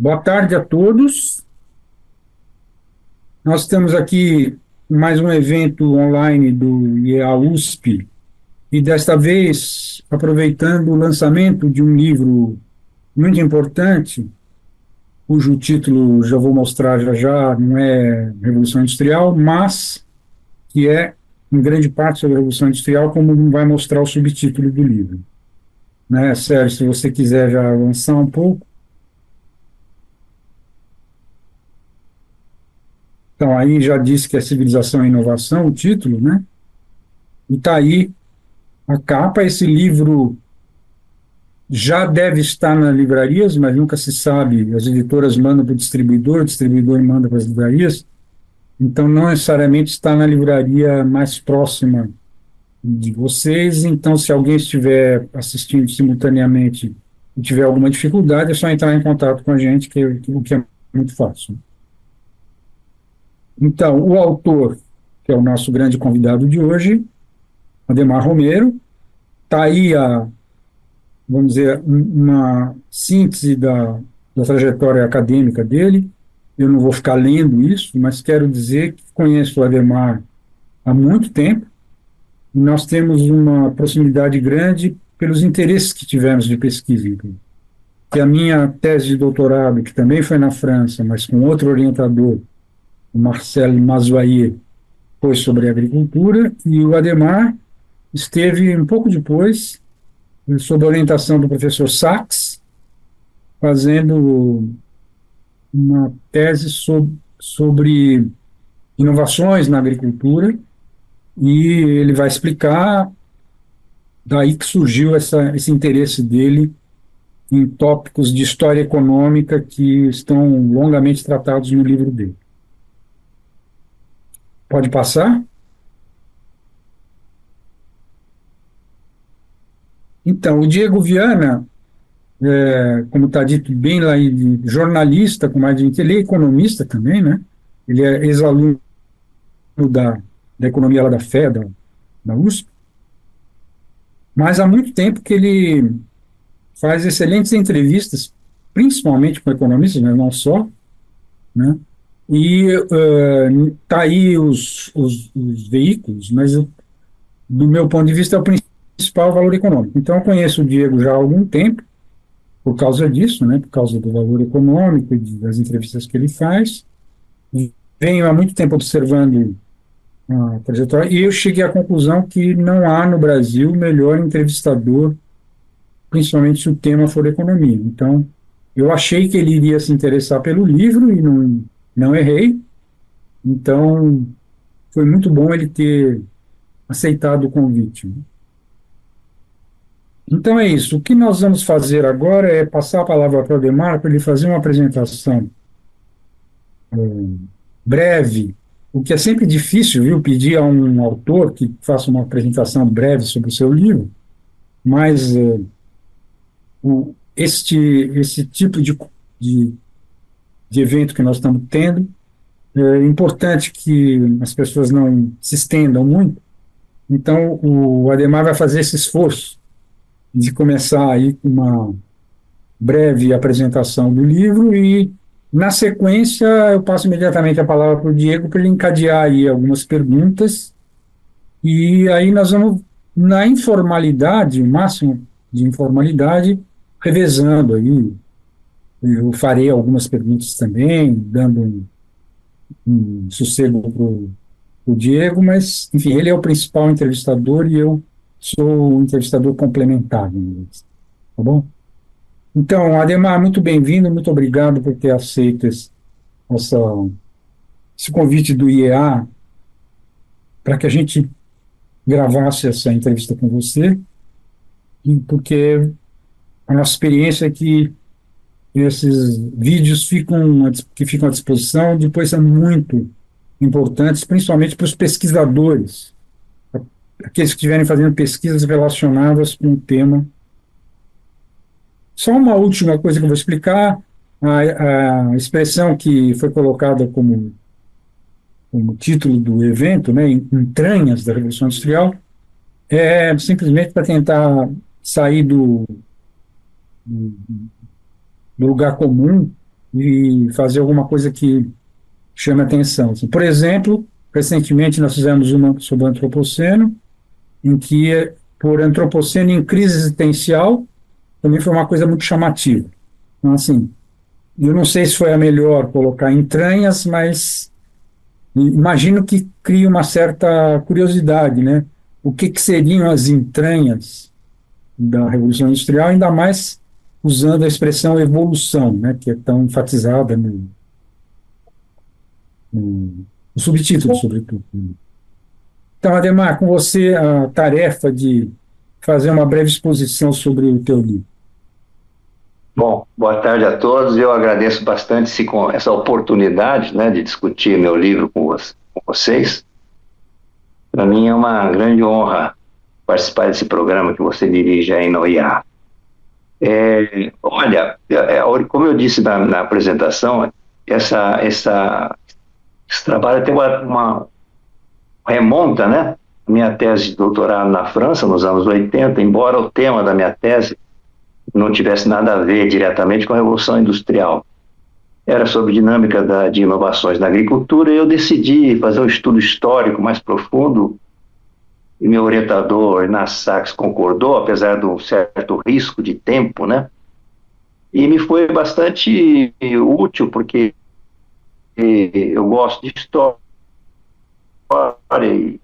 Boa tarde a todos. Nós temos aqui mais um evento online do IEA USP e desta vez aproveitando o lançamento de um livro muito importante, cujo título já vou mostrar já já, não é Revolução Industrial, mas que é em grande parte sobre a Revolução Industrial, como vai mostrar o subtítulo do livro. Né, Sérgio, se você quiser já avançar um pouco. Então, aí já disse que é Civilização e Inovação, o título, né? E está aí a capa. Esse livro já deve estar nas livrarias, mas nunca se sabe. As editoras mandam para o distribuidor manda para as livrarias. Então, não necessariamente está na livraria mais próxima de vocês. Então, se alguém estiver assistindo simultaneamente e tiver alguma dificuldade, é só entrar em contato com a gente, o que é muito fácil. Então, o autor, que é o nosso grande convidado de hoje, Adhemar Romero, está aí vamos dizer, uma síntese da trajetória acadêmica dele. Eu não vou ficar lendo isso, mas quero dizer que conheço o Adhemar há muito tempo e nós temos uma proximidade grande pelos interesses que tivemos de pesquisa. Então. Que a minha tese de doutorado, que também foi na França, mas com outro orientador, o Marcel Mazoyer, foi sobre agricultura, e o Adhemar esteve um pouco depois, sob a orientação do professor Sachs, fazendo uma tese sobre inovações na agricultura, e ele vai explicar daí que surgiu esse interesse dele em tópicos de história econômica que estão longamente tratados no livro dele. Pode passar? Então, o Diego Viana, como está dito bem lá, jornalista com mais de 20, ele é economista também, né? Ele é ex-aluno da economia lá da FE, da USP, mas há muito tempo que ele faz excelentes entrevistas, principalmente com economistas, mas não só, né? E está aí os veículos, mas do meu ponto de vista é o principal valor econômico. Então eu conheço o Diego já há algum tempo, por causa disso, né? Por causa do valor econômico e das entrevistas que ele faz. Venho há muito tempo observando a trajetória e eu cheguei à conclusão que não há no Brasil melhor entrevistador, principalmente se o tema for economia. Então, eu achei que ele iria se interessar pelo livro e não errei. Então, foi muito bom ele ter aceitado o convite. Então é isso. O que nós vamos fazer agora é passar a palavra para o Adhemar para ele fazer uma apresentação breve, o que é sempre difícil, viu, pedir a um autor que faça uma apresentação breve sobre o seu livro, mas esse tipo de, de evento que nós estamos tendo, é importante que as pessoas não se estendam muito, então o Adhemar vai fazer esse esforço de começar aí com uma breve apresentação do livro e, na sequência, eu passo imediatamente a palavra para o Diego para ele encadear aí algumas perguntas e aí nós vamos, na informalidade, o máximo de informalidade, revezando aí. Eu farei algumas perguntas também, dando um sossego para o Diego, mas, enfim, ele é o principal entrevistador e eu sou o entrevistador complementar, né? Tá bom? Então, Adhemar, muito bem-vindo, muito obrigado por ter aceito essa, esse convite do IEA para que a gente gravasse essa entrevista com você, e porque a nossa experiência é que esses vídeos que ficam à disposição depois são muito importantes, principalmente para os pesquisadores, aqueles que estiverem fazendo pesquisas relacionadas com o tema. Só uma última coisa que eu vou explicar, a expressão que foi colocada como título do evento, né, entranhas da Revolução Industrial, é simplesmente para tentar sair do lugar comum e fazer alguma coisa que chame atenção. Assim, por exemplo, recentemente nós fizemos uma sobre o antropoceno, em que, por antropoceno em crise existencial, também foi uma coisa muito chamativa. Então, assim, eu não sei se foi a melhor colocar entranhas, mas imagino que cria uma certa curiosidade, né? O que, que seriam as entranhas da Revolução Industrial, ainda mais usando a expressão evolução, né? Que é tão enfatizada no subtítulo, sobretudo. Então, Ademar, com você a tarefa de fazer uma breve exposição sobre o teu livro. Bom, boa tarde a todos. Eu agradeço bastante essa oportunidade, né, de discutir meu livro com vocês. Para mim é uma grande honra participar desse programa que você dirige aí no IA. Olha, como eu disse na apresentação, esse trabalho tem uma remonta, né? Minha tese de doutorado na França, nos anos 80, embora o tema da minha tese não tivesse nada a ver diretamente com a Revolução Industrial. Era sobre dinâmica de inovações na agricultura, e eu decidi fazer um estudo histórico mais profundo, e meu orientador, Inácio Sachs, concordou, apesar de um certo risco de tempo, né? E me foi bastante útil, porque eu gosto de história, e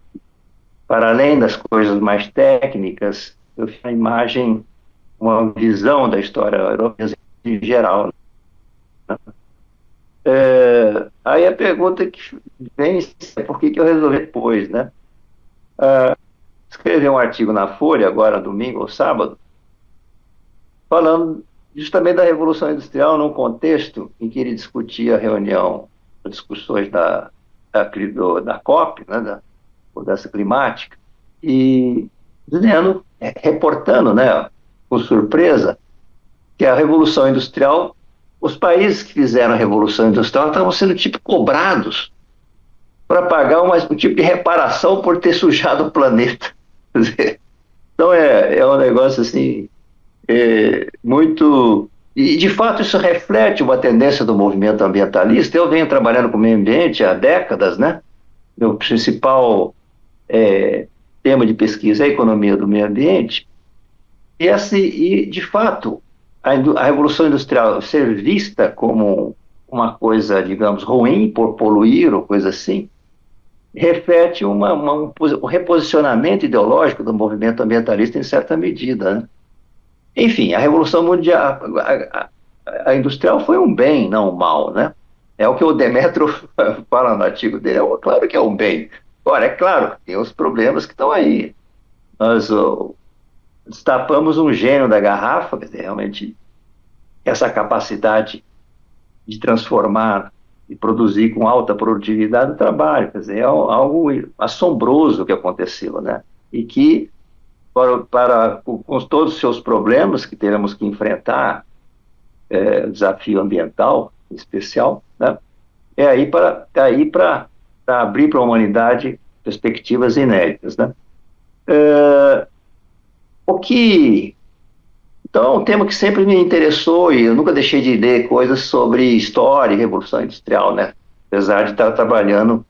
para além das coisas mais técnicas, eu fiz uma imagem, uma visão da história europeia em geral. Aí a pergunta que vem é por que eu resolvi depois, né? Escrevi um artigo na Folha, agora domingo ou sábado, falando justamente da Revolução Industrial num contexto em que ele discutia a reunião, as discussões da COP, né, da mudança climática, e dizendo, reportando, né, com surpresa, que a Revolução Industrial, os países que fizeram a Revolução Industrial estavam sendo tipo cobrados para pagar um tipo de reparação por ter sujado o planeta. Então é um negócio assim, muito... E de fato isso reflete uma tendência do movimento ambientalista. Eu venho trabalhando com o meio ambiente há décadas, né? Meu principal tema de pesquisa é a economia do meio ambiente. E de fato, a Revolução Industrial ser vista como uma coisa, digamos, ruim por poluir ou coisa assim, reflete um reposicionamento ideológico do movimento ambientalista em certa medida, né? Enfim, a Revolução Mundial, a industrial foi um bem, não um mal, né? É o que o Demetrio fala no artigo dele, claro que é um bem. Agora, é claro, tem os problemas que estão aí. Nós destapamos um gênio da garrafa, quer dizer, realmente essa capacidade de transformar e produzir com alta produtividade o trabalho, quer dizer, é algo assombroso que aconteceu, né? E que, com todos os seus problemas que teremos que enfrentar, desafio ambiental em especial, né? É aí para abrir para a humanidade perspectivas inéditas, né? Então, é um tema que sempre me interessou, e eu nunca deixei de ler coisas sobre história e Revolução Industrial, né? Apesar de estar trabalhando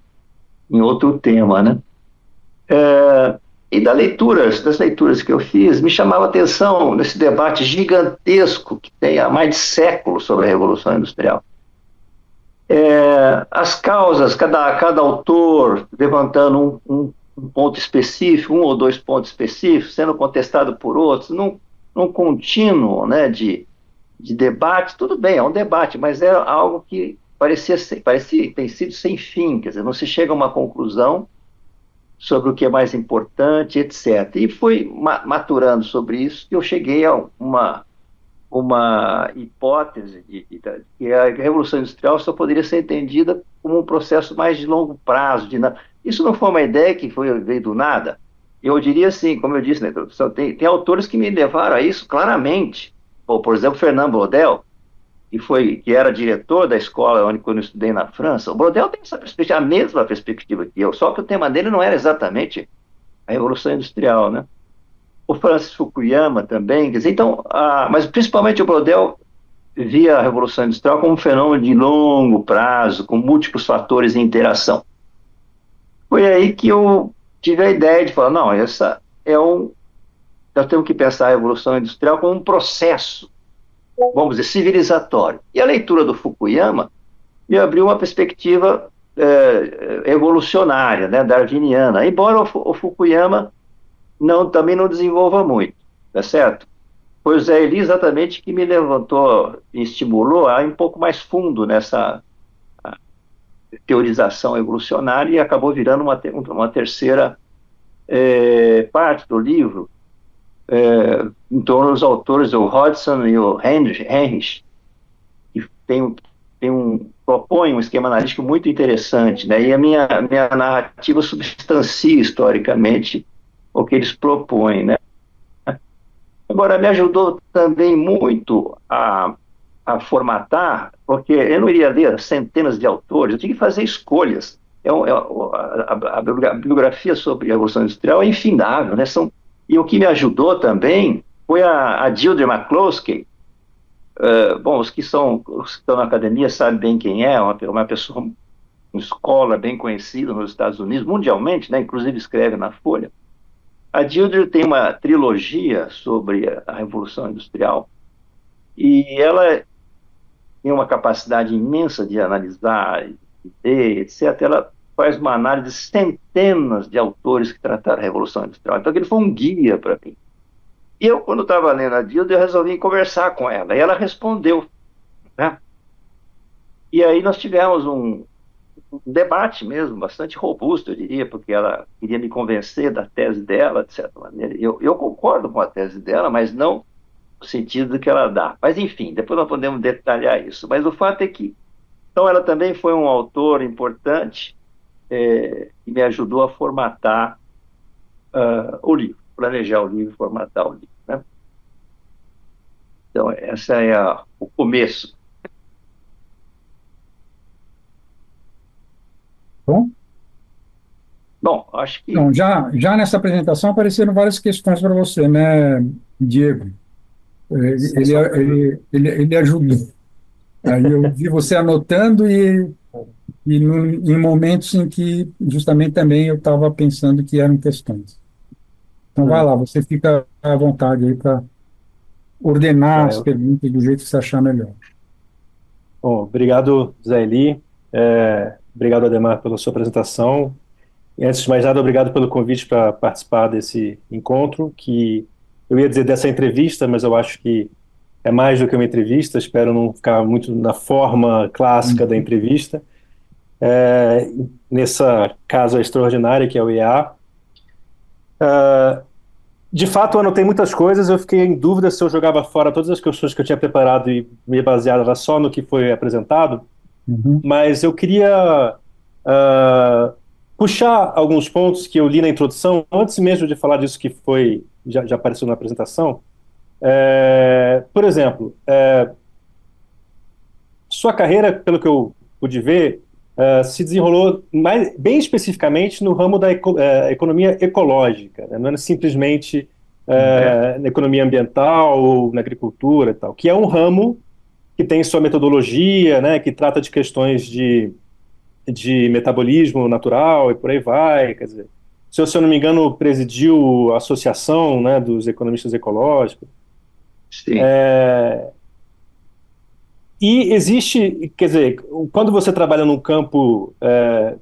em outro tema, né? E das leituras que eu fiz, me chamava a atenção nesse debate gigantesco que tem há mais de século sobre a Revolução Industrial. As causas, cada autor levantando um ponto específico, um ou dois pontos específicos, sendo contestado por outros, num contínuo, né, de debate. Tudo bem, é um debate, mas era algo que parecia tem sido sem fim, quer dizer, não se chega a uma conclusão sobre o que é mais importante, etc. E fui maturando sobre isso, que eu cheguei a uma hipótese de que a Revolução Industrial só poderia ser entendida como um processo mais de longo prazo. Isso não foi uma ideia que veio do nada. Eu diria assim, como eu disse na introdução, tem autores que me levaram a isso claramente. Por exemplo, Fernand Braudel, que era diretor da escola onde eu estudei na França. O Braudel tem essa perspectiva, a mesma perspectiva que eu, só que o tema dele não era exatamente a Revolução Industrial, né? O Francis Fukuyama também, quer dizer, então, mas principalmente o Braudel via a Revolução Industrial como um fenômeno de longo prazo, com múltiplos fatores em interação. Foi aí que eu tive a ideia de falar, não, nós temos que pensar a Revolução Industrial como um processo, vamos dizer, civilizatório. E a leitura do Fukuyama me abriu uma perspectiva evolucionária, né, darwiniana, embora o Fukuyama também não desenvolva muito, tá certo? Foi o Zé Eli exatamente que me levantou e estimulou a ir um pouco mais fundo nessa teorização evolucionária e acabou virando uma terceira parte do livro, em torno dos autores, o Hodgson e o Heinrich, que propõe um esquema analítico muito interessante, né? E a minha narrativa substancia historicamente o que eles propõem, né? Agora, me ajudou também muito a formatar, porque eu não iria ler centenas de autores, eu tinha que fazer escolhas. A bibliografia sobre a Revolução Industrial é infindável, né? E o que me ajudou também foi a Deirdre McCloskey. Bom, os que estão na academia sabem bem quem é, uma pessoa, uma escola bem conhecida nos Estados Unidos, mundialmente, né? Inclusive escreve na Folha. A Deirdre tem uma trilogia sobre a Revolução Industrial e ela tem uma capacidade imensa de analisar, de ler, etc. Ela faz uma análise de centenas de autores que trataram a Revolução Industrial. Então, ele foi um guia para mim. E eu, quando estava lendo a Deirdre, eu resolvi conversar com ela. E ela respondeu, né? E aí nós tivemos um debate mesmo, bastante robusto, eu diria, porque ela queria me convencer da tese dela, de certa maneira. Eu concordo com a tese dela, mas não no sentido que ela dá. Mas, enfim, depois nós podemos detalhar isso. Mas o fato é que, então, ela também foi um autor importante e me ajudou a formatar o livro, planejar o livro, formatar o livro, né? Então, essa é o começo. Bom, Bom, acho que... então, já nessa apresentação apareceram várias questões para você, né, Diego? Ele ajudou. Aí eu vi você anotando em momentos em que justamente também eu estava pensando que eram questões. Então, vai lá, você fica à vontade aí para ordenar as É, perguntas do jeito que você achar melhor. bom, obrigado, Zé Eli. Obrigado, Ademar, pela sua apresentação. E, antes de mais nada, obrigado pelo convite para participar desse encontro, que eu ia dizer dessa entrevista, mas eu acho que é mais do que uma entrevista, espero não ficar muito na forma clássica da entrevista. Nessa casa extraordinária que é o IEA. De fato, eu anotei muitas coisas, eu fiquei em dúvida se eu jogava fora todas as questões que eu tinha preparado e me baseava só no que foi apresentado, mas eu queria puxar alguns pontos que eu li na introdução, antes mesmo de falar disso que já apareceu na apresentação. Por exemplo, sua carreira, pelo que eu pude ver, se desenrolou bem especificamente no ramo da economia ecológica, né? Não é simplesmente na economia ambiental ou na agricultura e tal, que é um ramo que tem sua metodologia, né, que trata de questões de metabolismo natural e por aí vai. Quer dizer, se eu não me engano, presidiu a associação, né, dos economistas ecológicos. Sim. E existe, quer dizer, quando você trabalha num campo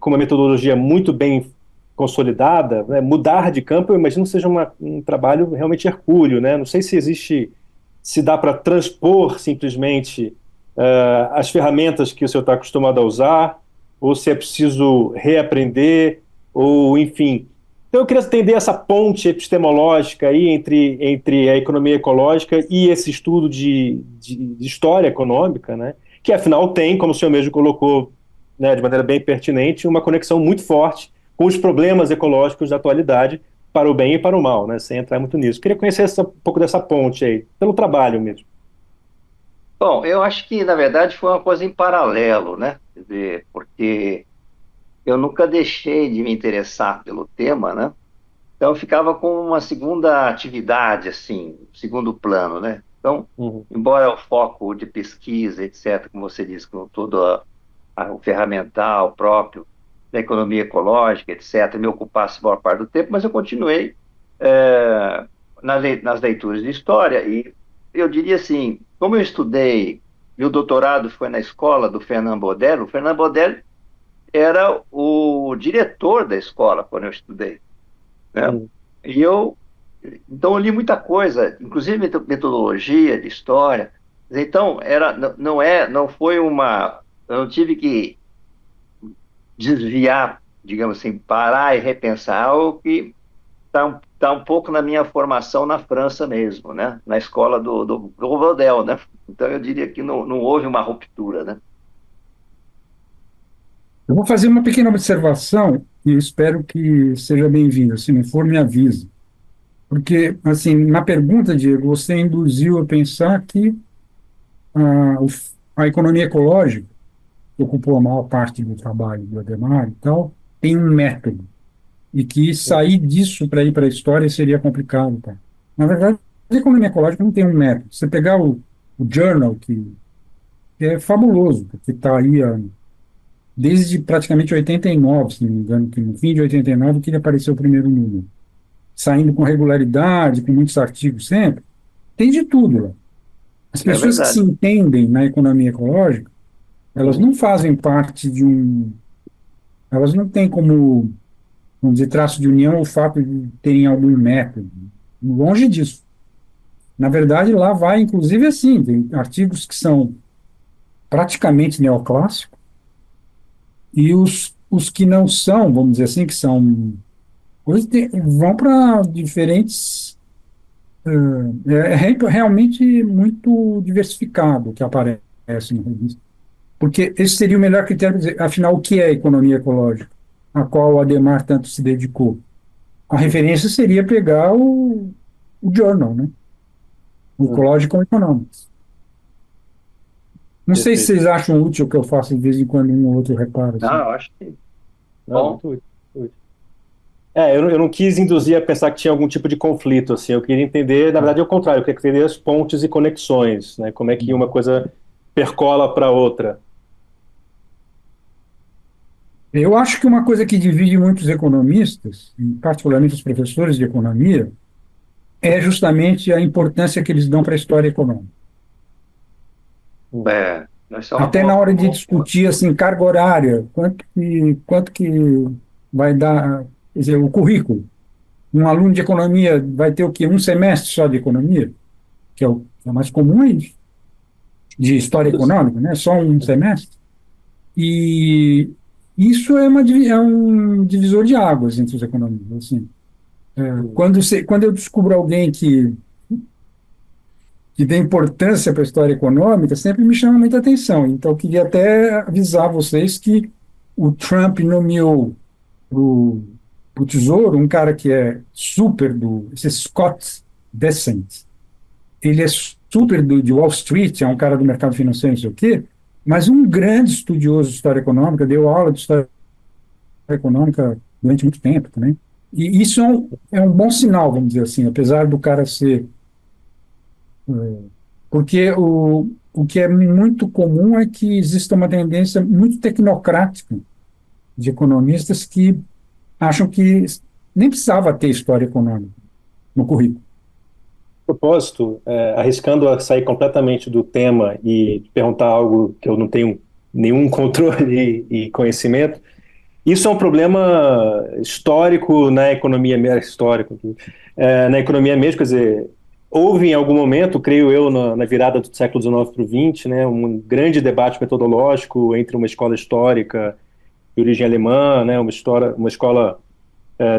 com uma metodologia muito bem consolidada, né, mudar de campo, eu imagino que seja um trabalho realmente hercúleo, né? Não sei se dá para transpor simplesmente as ferramentas que o senhor está acostumado a usar, ou se é preciso reaprender, ou enfim. Então eu queria entender essa ponte epistemológica aí entre a economia ecológica e esse estudo de história econômica, né? Que afinal tem, como o senhor mesmo colocou, né, de maneira bem pertinente, uma conexão muito forte com os problemas ecológicos da atualidade, para o bem e para o mal, né? Sem entrar muito nisso. Queria conhecer um pouco dessa ponte aí, pelo trabalho mesmo. Bom, eu acho que, na verdade, foi uma coisa em paralelo, né? Quer dizer, porque eu nunca deixei de me interessar pelo tema, né? Então eu ficava com uma segunda atividade, assim, segundo plano, né? Então, Uhum. embora o foco de pesquisa, etc., como você disse, com todo o ferramental próprio da economia ecológica, etc., me ocupasse a maior parte do tempo, mas eu continuei nas leituras de história e eu diria assim, como eu estudei, meu doutorado foi na escola do Fernand Braudel, o Fernand Braudel era o diretor da escola quando eu estudei, né? Uhum. E então eu li muita coisa, inclusive metodologia de história. Então não foi eu não tive que desviar, digamos assim, parar e repensar algo que tá um pouco na minha formação na França mesmo, né? Na escola do Rodel, né? Então eu diria que não houve uma ruptura, né? Eu vou fazer uma pequena observação e eu espero que seja bem-vindo. Se não for, me avise. Porque, assim, na pergunta, Diego, você induziu a pensar que a economia ecológica, que ocupou a maior parte do trabalho do Ademar e tal, tem um método. E que sair disso para ir para a história seria complicado. Tá? Na verdade, a economia ecológica não tem um método. Você pegar o Journal, que é fabuloso, porque está aí desde praticamente 89, se não me engano, que no fim de 89 que ele apareceu o primeiro número. Saindo com regularidade, com muitos artigos sempre, tem de tudo lá. As É pessoas que se verdade. entendem na economia ecológica, elas Uhum. não fazem parte de um. Elas não têm como, vamos dizer, traço de união o fato de terem algum método. Longe disso. Na verdade, lá vai, inclusive, assim, tem artigos que são praticamente neoclássicos, e os que não são, vamos dizer assim, que são. Vão para diferentes. Realmente muito diversificado o que aparece na revista. Porque esse seria o melhor critério de dizer, afinal, o que é economia ecológica, a qual o Ademar tanto se dedicou? A referência seria pegar o journal, né? O Uhum. Ecological Economics. Não sei se Perfeito. vocês acham útil o que eu faço de vez em quando um ou outro reparo, Não, assim. eu acho que Não, bom. muito útil. Muito útil. Eu não quis induzir a pensar que tinha algum tipo de conflito, assim, eu queria entender, na verdade, é o contrário, eu queria entender as pontes e conexões, né, como é que uma coisa percola para outra. Eu acho que uma coisa que divide muitos economistas, e particularmente os professores de economia, é justamente a importância que eles dão para a história econômica. Essa é uma Até na hora um de bom ponto. discutir assim carga horária, quanto que vai dar, quer dizer, o currículo. Um aluno de economia vai ter o quê? Um semestre só de economia, que é o mais comum é isso, de história econômica, né? Só um semestre. E isso é um divisor de águas entre os economistas. Assim. Quando eu descubro alguém que dê importância para a história econômica, sempre me chama muita atenção. Então, eu queria até avisar vocês que o Trump nomeou para o Tesouro um cara que é esse Scott Bessent. Ele é super de Wall Street, é um cara do mercado financeiro, não sei o quê, mas um grande estudioso de história econômica, deu aula de história econômica durante muito tempo também. E isso é um bom sinal, vamos dizer assim, apesar do cara ser. Porque o que é muito comum é que exista uma tendência muito tecnocrática de economistas que acham que nem precisava ter história econômica no currículo. Propósito, arriscando a sair completamente do tema e perguntar algo que eu não tenho nenhum controle e conhecimento, isso é um problema histórico na economia, histórico, na economia mesmo, quer dizer, houve em algum momento, creio eu, na virada do século XIX para o XX, né, um grande debate metodológico entre uma escola histórica de origem alemã, né, uma escola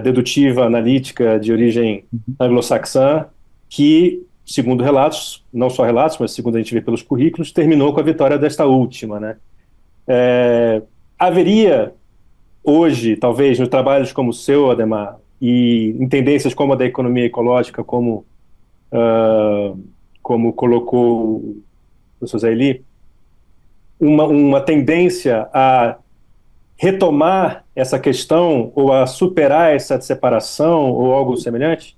dedutiva, analítica de origem anglo-saxã, que, segundo relatos, não só relatos, mas segundo a gente vê pelos currículos, terminou com a vitória desta última, né? Haveria hoje, talvez, nos trabalhos como o seu, Ademar, e em tendências como a da economia ecológica, como colocou o professor Zaili, uma tendência a retomar essa questão ou a superar essa separação ou algo semelhante?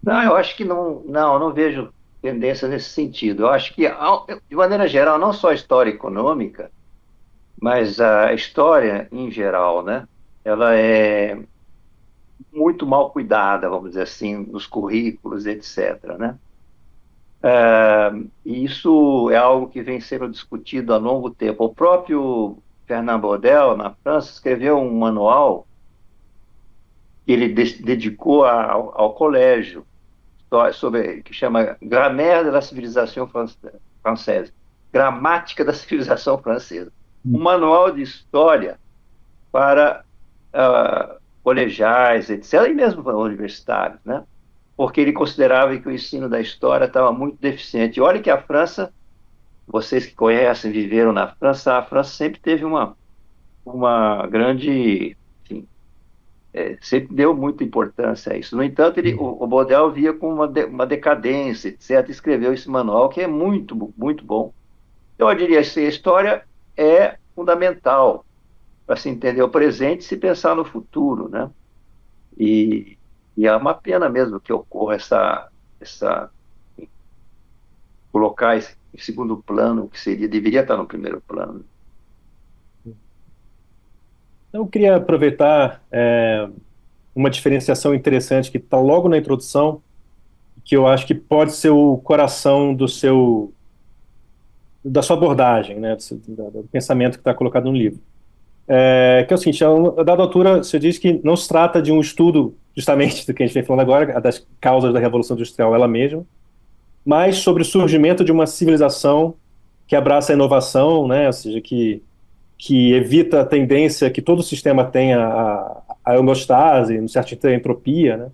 Não, eu acho que não, eu não vejo. tendências nesse sentido. Eu acho que, de maneira geral, não só a história econômica, mas a história em geral, né? Ela é muito mal cuidada, vamos dizer assim, nos currículos, etc., né? E isso é algo que vem sendo discutido há longo tempo. O próprio Fernand Braudel, na França, escreveu um manual que ele dedicou ao colégio, sobre, que chama Grammaire de la Civilisation Française, Gramática da Civilização Francesa. Um manual de história para colegiais, etc., e mesmo para universitários, né? Porque ele considerava que o ensino da história estava muito deficiente. E olha que a França, vocês que conhecem, viveram na França, a França sempre teve uma grande, enfim, sempre deu muita importância a isso. No entanto, o Baudel via com uma decadência, etc., e escreveu esse manual, que é muito, muito bom. Então, eu diria assim, a história é fundamental para se entender o presente e se pensar no futuro, né? E, e é uma pena mesmo que ocorra colocar em segundo plano, o que deveria estar no primeiro plano. Então, eu queria aproveitar uma diferenciação interessante que está logo na introdução, que eu acho que pode ser o coração da sua abordagem, né, do pensamento que está colocado no livro. Que é o seguinte, a dada altura, você diz que não se trata de um estudo, justamente do que a gente vem falando agora, das causas da Revolução Industrial ela mesma, mas sobre o surgimento de uma civilização que abraça a inovação, né, ou seja, que evita a tendência que todo sistema tenha a homeostase, no certo sentido, a entropia, né?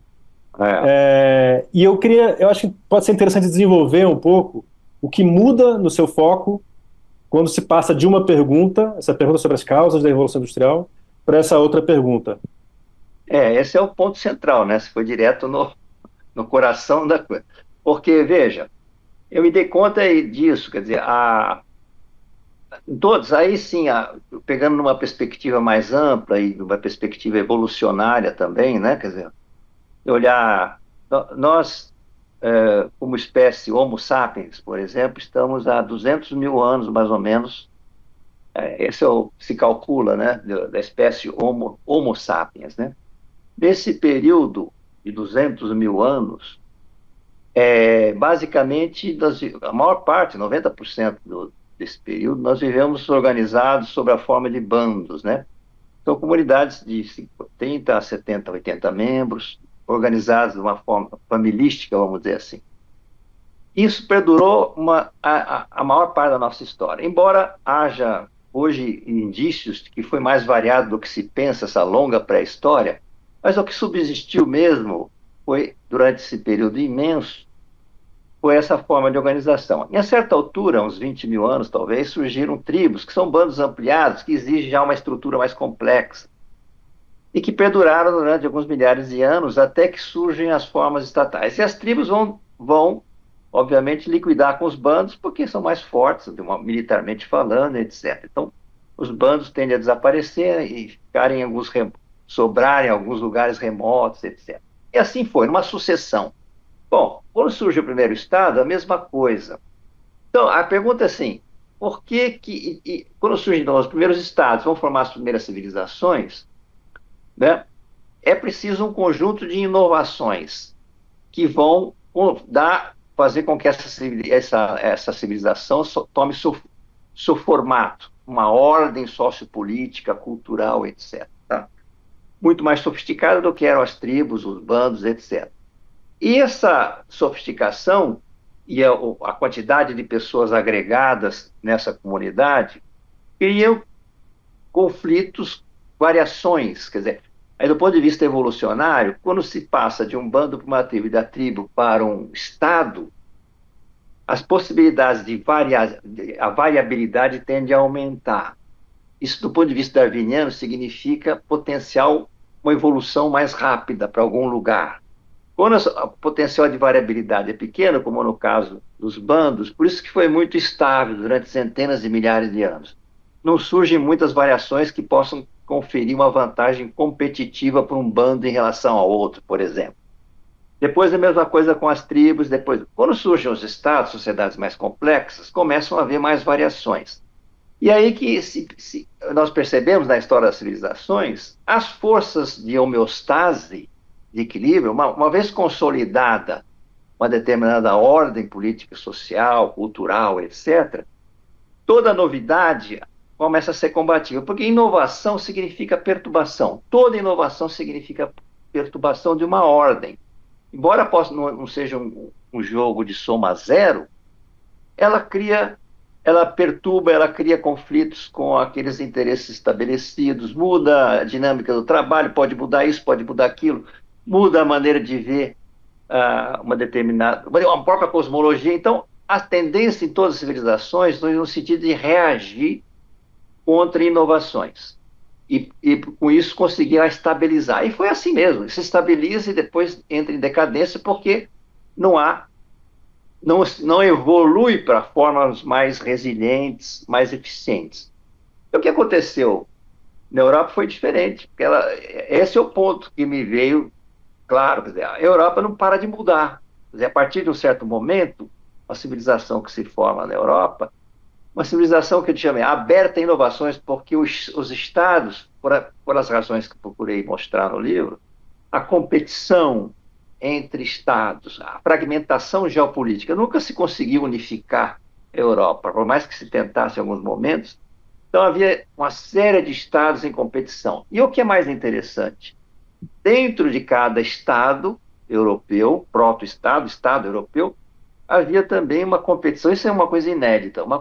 E eu acho que pode ser interessante desenvolver um pouco o que muda no seu foco quando se passa de uma pergunta, essa pergunta sobre as causas da Revolução Industrial, para essa outra pergunta. Esse é o ponto central, né? Você foi direto no coração da coisa. Porque, veja, eu me dei conta disso, quer dizer, todos, aí sim, pegando numa perspectiva mais ampla e numa perspectiva evolucionária também, né? Quer dizer, olhar, nós, como espécie Homo sapiens, por exemplo, estamos há 200 mil anos, mais ou menos, esse se calcula, né, da espécie Homo sapiens, né? Nesse período de 200 mil anos, basicamente, a maior parte, 90% desse período, nós vivemos organizados sob a forma de bandos, né? São comunidades de 30 a 70, 80 membros, organizados de uma forma familística, vamos dizer assim. Isso perdurou a maior parte da nossa história. Embora haja hoje indícios de que foi mais variado do que se pensa essa longa pré-história, mas o que subsistiu mesmo foi, durante esse período imenso, foi essa forma de organização. Em certa altura, uns 20 mil anos talvez, surgiram tribos, que são bandos ampliados, que exigem já uma estrutura mais complexa, e que perduraram durante alguns milhares de anos, até que surgem as formas estatais. E as tribos vão obviamente, liquidar com os bandos, porque são mais fortes, militarmente falando, etc. Então, os bandos tendem a desaparecer e ficarem sobrarem em alguns lugares remotos, etc. E assim foi, numa sucessão. Bom, quando surge o primeiro Estado, a mesma coisa. Então, a pergunta é assim, por que quando surgem então, os primeiros Estados, vão formar as primeiras civilizações, né, é preciso um conjunto de inovações que vão fazer com que essa civilização tome seu formato, uma ordem sociopolítica, cultural, etc. Tá? Muito mais sofisticada do que eram as tribos, os bandos, etc. E essa sofisticação e a quantidade de pessoas agregadas nessa comunidade criam conflitos, variações, quer dizer, aí do ponto de vista evolucionário, quando se passa de um bando para uma tribo e da tribo para um estado, as possibilidades a variabilidade tende a aumentar. Isso, do ponto de vista darwiniano, significa uma evolução mais rápida para algum lugar. Quando o potencial de variabilidade é pequeno, como no caso dos bandos, por isso que foi muito estável durante centenas de milhares de anos. Não surgem muitas variações que possam conferir uma vantagem competitiva para um bando em relação ao outro, por exemplo. Depois a mesma coisa com as tribos, depois, quando surgem os estados, sociedades mais complexas, começam a haver mais variações. E aí que nós percebemos na história das civilizações, as forças de homeostase, de equilíbrio, uma vez consolidada uma determinada ordem política, social, cultural, etc., toda novidade começa a ser combatível, porque inovação significa perturbação. Toda inovação significa perturbação de uma ordem. Embora não seja um jogo de soma zero, ela cria, ela perturba, ela cria conflitos com aqueles interesses estabelecidos, muda a dinâmica do trabalho, pode mudar isso, pode mudar aquilo, muda a maneira de ver uma determinada, uma própria cosmologia. Então, a tendência em todas as civilizações no sentido de reagir contra inovações. E com isso conseguir estabilizar. E foi assim mesmo, se estabiliza e depois entra em decadência porque não evolui para formas mais resilientes, mais eficientes. E o que aconteceu na Europa foi diferente, porque esse é o ponto que me veio claro. Quer dizer, a Europa não para de mudar. Quer dizer, a partir de um certo momento, a civilização que se forma na Europa, uma civilização que eu chamo aberta a inovações, porque os estados, por as razões que procurei mostrar no livro, a competição entre estados, a fragmentação geopolítica, nunca se conseguiu unificar a Europa, por mais que se tentasse em alguns momentos. Então havia uma série de estados em competição. E o que é mais interessante? Dentro de cada estado europeu, proto-estado, estado europeu, havia também uma competição, isso é uma coisa inédita, uma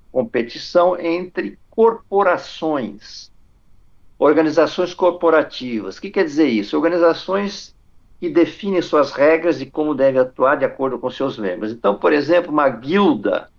competição entre corporações, organizações corporativas. O que quer dizer isso? Organizações que definem suas regras de como deve atuar de acordo com seus membros. Então, por exemplo, uma guilda,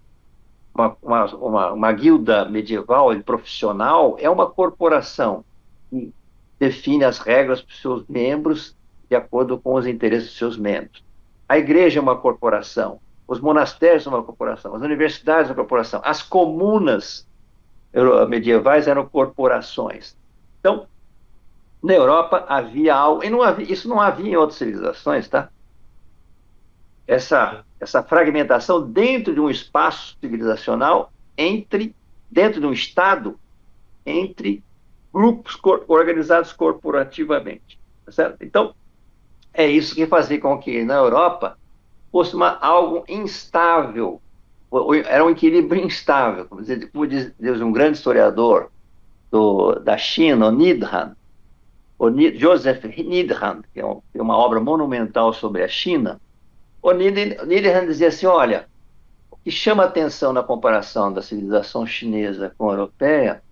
uma guilda medieval e profissional é uma corporação que define as regras para os seus membros de acordo com os interesses dos seus membros. A igreja é uma corporação, os monastérios são uma corporação, as universidades são uma corporação, as comunas medievais eram corporações. Então, na Europa havia algo, e isso não havia em outras civilizações, tá? Essa fragmentação dentro de um espaço civilizacional, dentro de um Estado, entre grupos organizados corporativamente. Tá certo? Então, é isso que fazia com que na Europa fosse algo instável, era um equilíbrio instável. Como diz um grande historiador da China, Joseph Needham, que é uma obra monumental sobre a China. O Needham dizia assim, olha, o que chama atenção na comparação da civilização chinesa com a europeia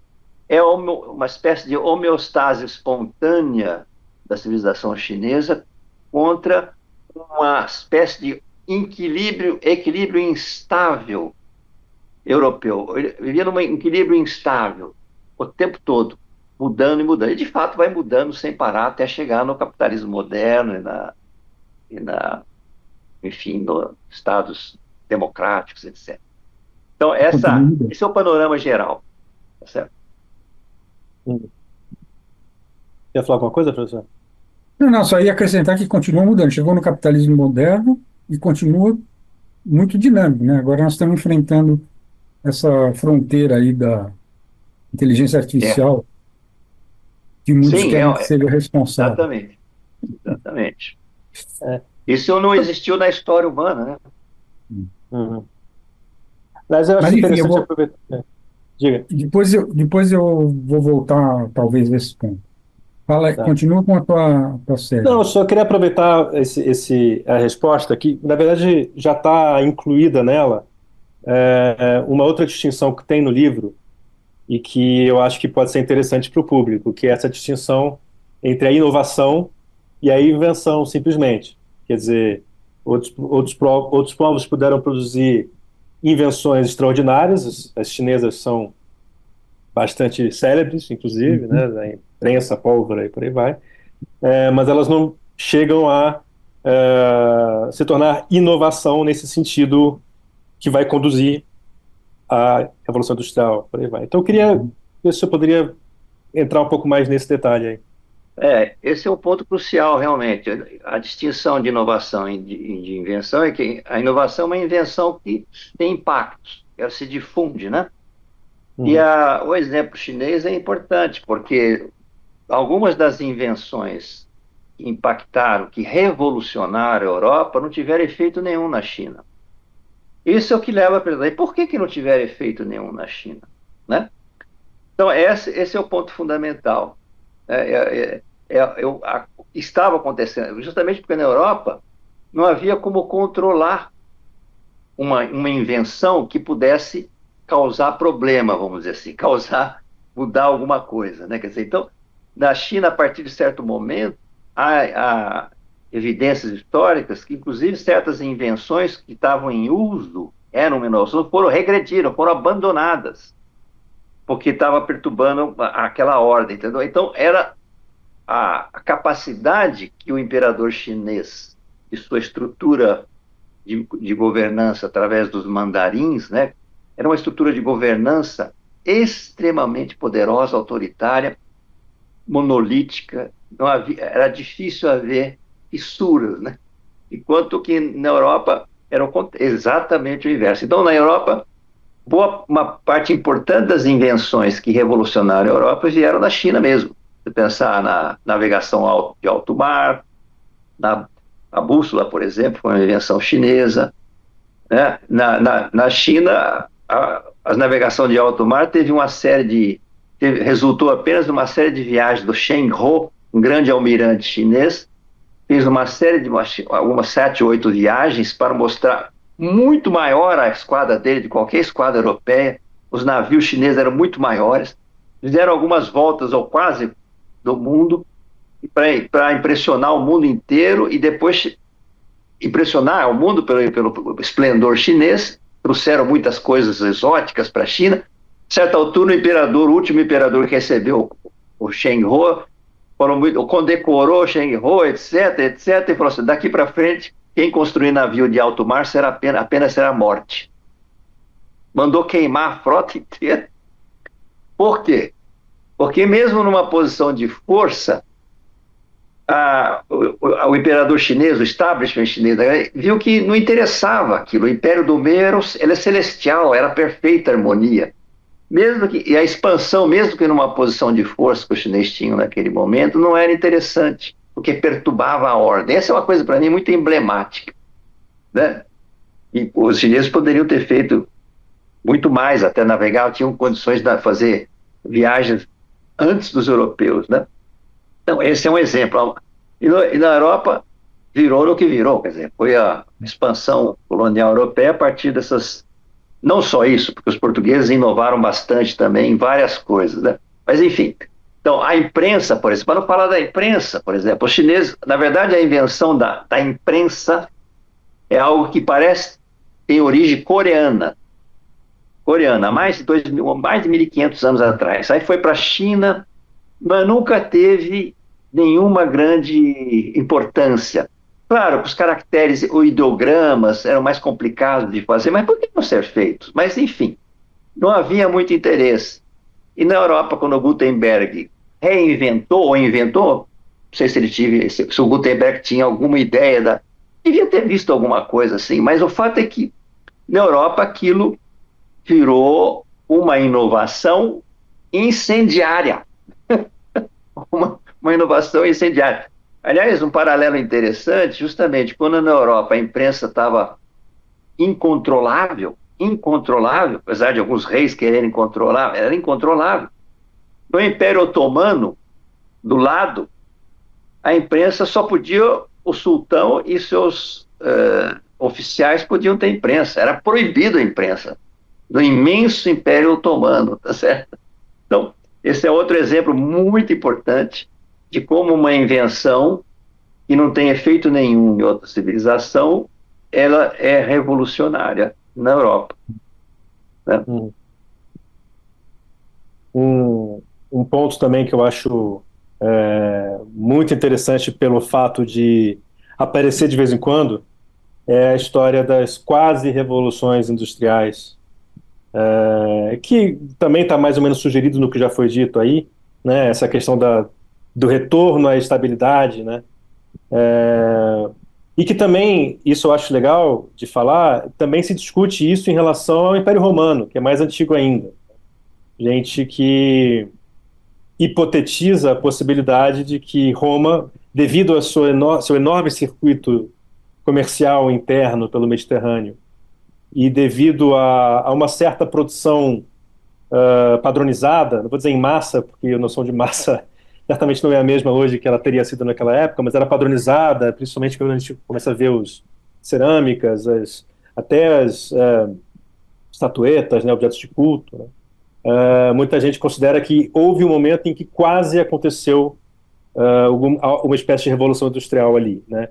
é uma espécie de homeostase espontânea da civilização chinesa contra uma espécie de equilíbrio instável europeu. Ele vivia num equilíbrio instável o tempo todo, mudando e mudando. E, de fato, vai mudando sem parar até chegar no capitalismo moderno enfim, nos estados democráticos, etc. Então, esse é o panorama geral. Tá certo? Quer falar alguma coisa, professor? Não, só ia acrescentar que continua mudando. Chegou no capitalismo moderno e continua muito dinâmico, né? Agora nós estamos enfrentando essa fronteira aí da inteligência artificial, que muitos Sim, querem que seja responsável. Exatamente. É. Isso não existiu na história humana, né? Uhum. Mas eu acho interessante aproveitar. Diga. Depois eu vou voltar, talvez, a esse ponto. Fala, Tá. continua com a tua série. Não, eu só queria aproveitar a resposta, que na verdade já está incluída nela uma outra distinção que tem no livro e que eu acho que pode ser interessante para o público, que é essa distinção entre a inovação e a invenção, simplesmente. Quer dizer, outros povos puderam produzir invenções extraordinárias, as chinesas são bastante célebres, inclusive, né, da imprensa, pólvora e por aí vai, mas elas não chegam a se tornar inovação nesse sentido que vai conduzir à Revolução Industrial, por aí vai. Então eu queria ver se eu poderia entrar um pouco mais nesse detalhe aí. Esse é o ponto crucial, realmente. A distinção de inovação e de invenção é que a inovação é uma invenção que tem impactos, ela se difunde, né? E Uhum. o exemplo chinês é importante, porque algumas das invenções que impactaram, que revolucionaram a Europa, não tiveram efeito nenhum na China. Isso é o que leva a perguntar, e por que não tiveram efeito nenhum na China? Né? Então, esse é o ponto fundamental. Estava acontecendo, justamente porque na Europa não havia como controlar uma invenção que pudesse causar problema, vamos dizer assim, mudar alguma coisa, né? Quer dizer, então, na China, a partir de certo momento, há evidências históricas que, inclusive, certas invenções que estavam em uso, eram inovações, regrediram, foram abandonadas, porque estava perturbando aquela ordem, entendeu? Então, era a capacidade que o imperador chinês, de sua estrutura de governança através dos mandarins, né? Era uma estrutura de governança extremamente poderosa, autoritária, monolítica. Não havia, era difícil haver fissuras, né? Enquanto que na Europa era exatamente o inverso. Então, na Europa, uma parte importante das invenções que revolucionaram a Europa vieram da China mesmo. Se pensar na navegação de alto mar, a bússola, por exemplo, foi uma invenção chinesa, né? Na China, a navegação de alto mar teve uma série resultou apenas numa série de viagens do Shen Ho, um grande almirante chinês, fez uma série de algumas 7 ou 8 viagens para mostrar muito maior a esquadra dele de qualquer esquadra europeia. Os navios chineses eram muito maiores, fizeram algumas voltas ou quase do mundo para impressionar o mundo inteiro e depois impressionar o mundo pelo esplendor chinês, trouxeram muitas coisas exóticas para a China. A certa altura, o último imperador que recebeu o Shen Ho, condecorou o Shen Ho, etc, etc, e falou assim, daqui para frente, quem construir navio de alto mar apenas será morte. Mandou queimar a frota inteira. Por quê? Porque mesmo numa posição de força, o imperador chinês, o establishment chinês, viu que não interessava aquilo. O Império do Meio era celestial, era perfeita harmonia. E a expansão, mesmo que numa posição de força que os chineses tinham naquele momento, não era interessante, porque perturbava a ordem. Essa é uma coisa, para mim, muito emblemática. Né? E os chineses poderiam ter feito muito mais, até navegar, tinham condições de fazer viagens antes dos europeus. Né? Então, esse é um exemplo. E na Europa, virou no que virou, quer dizer, foi a expansão colonial europeia a partir dessas. Não só isso, porque os portugueses inovaram bastante também em várias coisas, né? Mas, enfim. Então, a imprensa, por exemplo, para não falar da imprensa, por exemplo, os chineses, na verdade, a invenção da imprensa é algo que tem origem coreana. Coreana, há mais de 1.500 anos atrás. Aí foi para a China, mas nunca teve nenhuma grande importância. Claro, os caracteres ou ideogramas eram mais complicados de fazer, mas por que não ser feitos? Mas, enfim, não havia muito interesse. E na Europa, quando o Gutenberg reinventou ou inventou, não sei se o Gutenberg tinha alguma ideia devia ter visto alguma coisa assim, mas o fato é que na Europa aquilo virou uma inovação incendiária. Uma inovação incendiária. Aliás, um paralelo interessante, justamente quando na Europa a imprensa estava incontrolável, apesar de alguns reis quererem controlar, era incontrolável. No Império Otomano, do lado, a imprensa só podia, o sultão e seus oficiais podiam ter imprensa, era proibido a imprensa, do imenso Império Otomano, tá certo? Então, esse é outro exemplo muito importante de como uma invenção que não tem efeito nenhum em outra civilização, ela é revolucionária na Europa. Né? Um ponto também que eu acho muito interessante pelo fato de aparecer de vez em quando é a história das quase revoluções industriais, que também está mais ou menos sugerido no que já foi dito aí, né? Essa questão do retorno à estabilidade, né? E que também, isso eu acho legal de falar, também se discute isso em relação ao Império Romano, que é mais antigo ainda. Gente que hipotetiza a possibilidade de que Roma, devido ao seu enorme circuito comercial interno pelo Mediterrâneo e devido a uma certa produção padronizada, não vou dizer em massa, porque a noção de massa certamente não é a mesma hoje que ela teria sido naquela época, mas era padronizada, principalmente quando a gente começa a ver os cerâmicas, até as estatuetas, né, objetos de culto, né? Muita gente considera que houve um momento em que quase aconteceu uma espécie de revolução industrial ali, né?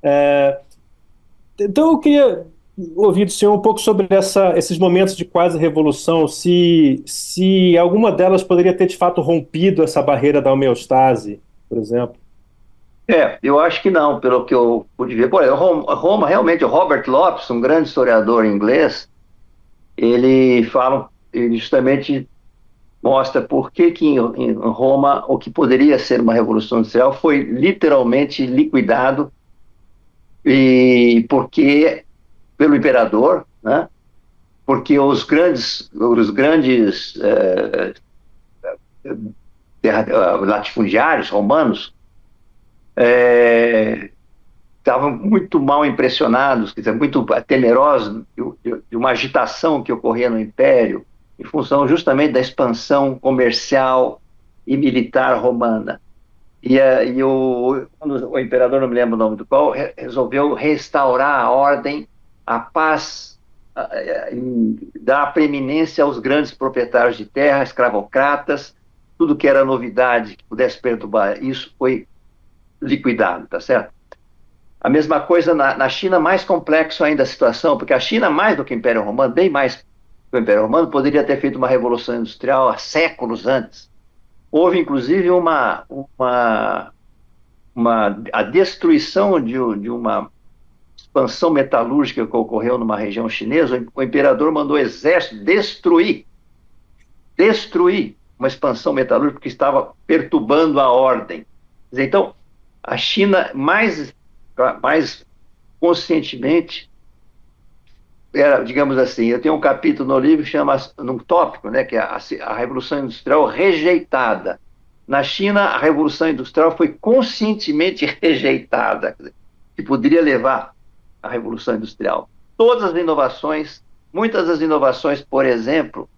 Uh, então eu queria ouvir do senhor um pouco sobre esses momentos de quase revolução, se alguma delas poderia ter de fato rompido essa barreira da homeostase, por exemplo. Eu acho que não, pelo que eu pude ver. Por exemplo, Roma, realmente, o Robert Lopes, um grande historiador inglês, ele justamente mostra por que em Roma o que poderia ser uma revolução industrial foi literalmente liquidado, e porque pelo imperador, né? Porque os grandes latifundiários romanos estavam muito mal impressionados, quer dizer, muito temerosos de uma agitação que ocorria no Império, em função justamente da expansão comercial e militar romana. O imperador, não me lembro o nome do qual, resolveu restaurar a ordem, a paz, e dar preeminência aos grandes proprietários de terra, escravocratas, tudo que era novidade que pudesse perturbar isso foi liquidado, tá certo? A mesma coisa na China, mais complexo ainda a situação, porque a China, mais do que o Império Romano, bem mais que o Império Romano, poderia ter feito uma revolução industrial há séculos antes. Houve, inclusive, a destruição de uma expansão metalúrgica que ocorreu numa região chinesa. O imperador mandou o exército destruir uma expansão metalúrgica que estava perturbando a ordem. Então, a China, mais conscientemente, digamos assim, eu tenho um capítulo no livro que chama, num tópico, né, que é a Revolução Industrial rejeitada. Na China, a Revolução Industrial foi conscientemente rejeitada, que poderia levar à Revolução Industrial. Todas as inovações, muitas das inovações, por exemplo,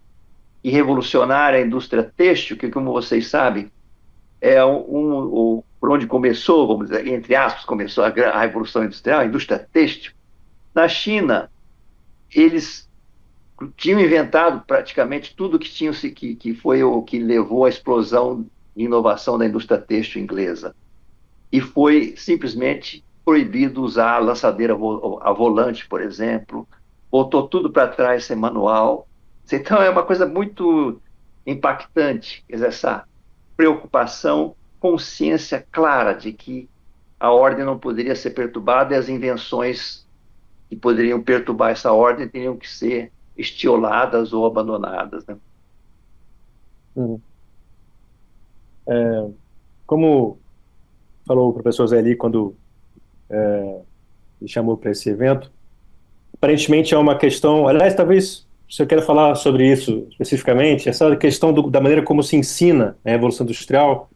que revolucionaram a indústria têxtil, que, como vocês sabem, por onde começou, vamos dizer, entre aspas, começou a Revolução Industrial, a indústria têxtil. Na China, eles tinham inventado praticamente tudo que foi o que levou à explosão de inovação da indústria têxtil inglesa. E foi simplesmente proibido usar a lançadeira a volante, por exemplo, botou tudo para trás sem manual. Então é uma coisa muito impactante, quer dizer, essa preocupação, consciência clara de que a ordem não poderia ser perturbada e as invenções que poderiam perturbar essa ordem teriam que ser estioladas ou abandonadas, né? Como falou o professor Zé Li quando me chamou para esse evento, aparentemente é uma questão, aliás, talvez se eu quero falar sobre isso especificamente, essa questão da maneira como se ensina a Revolução Industrial,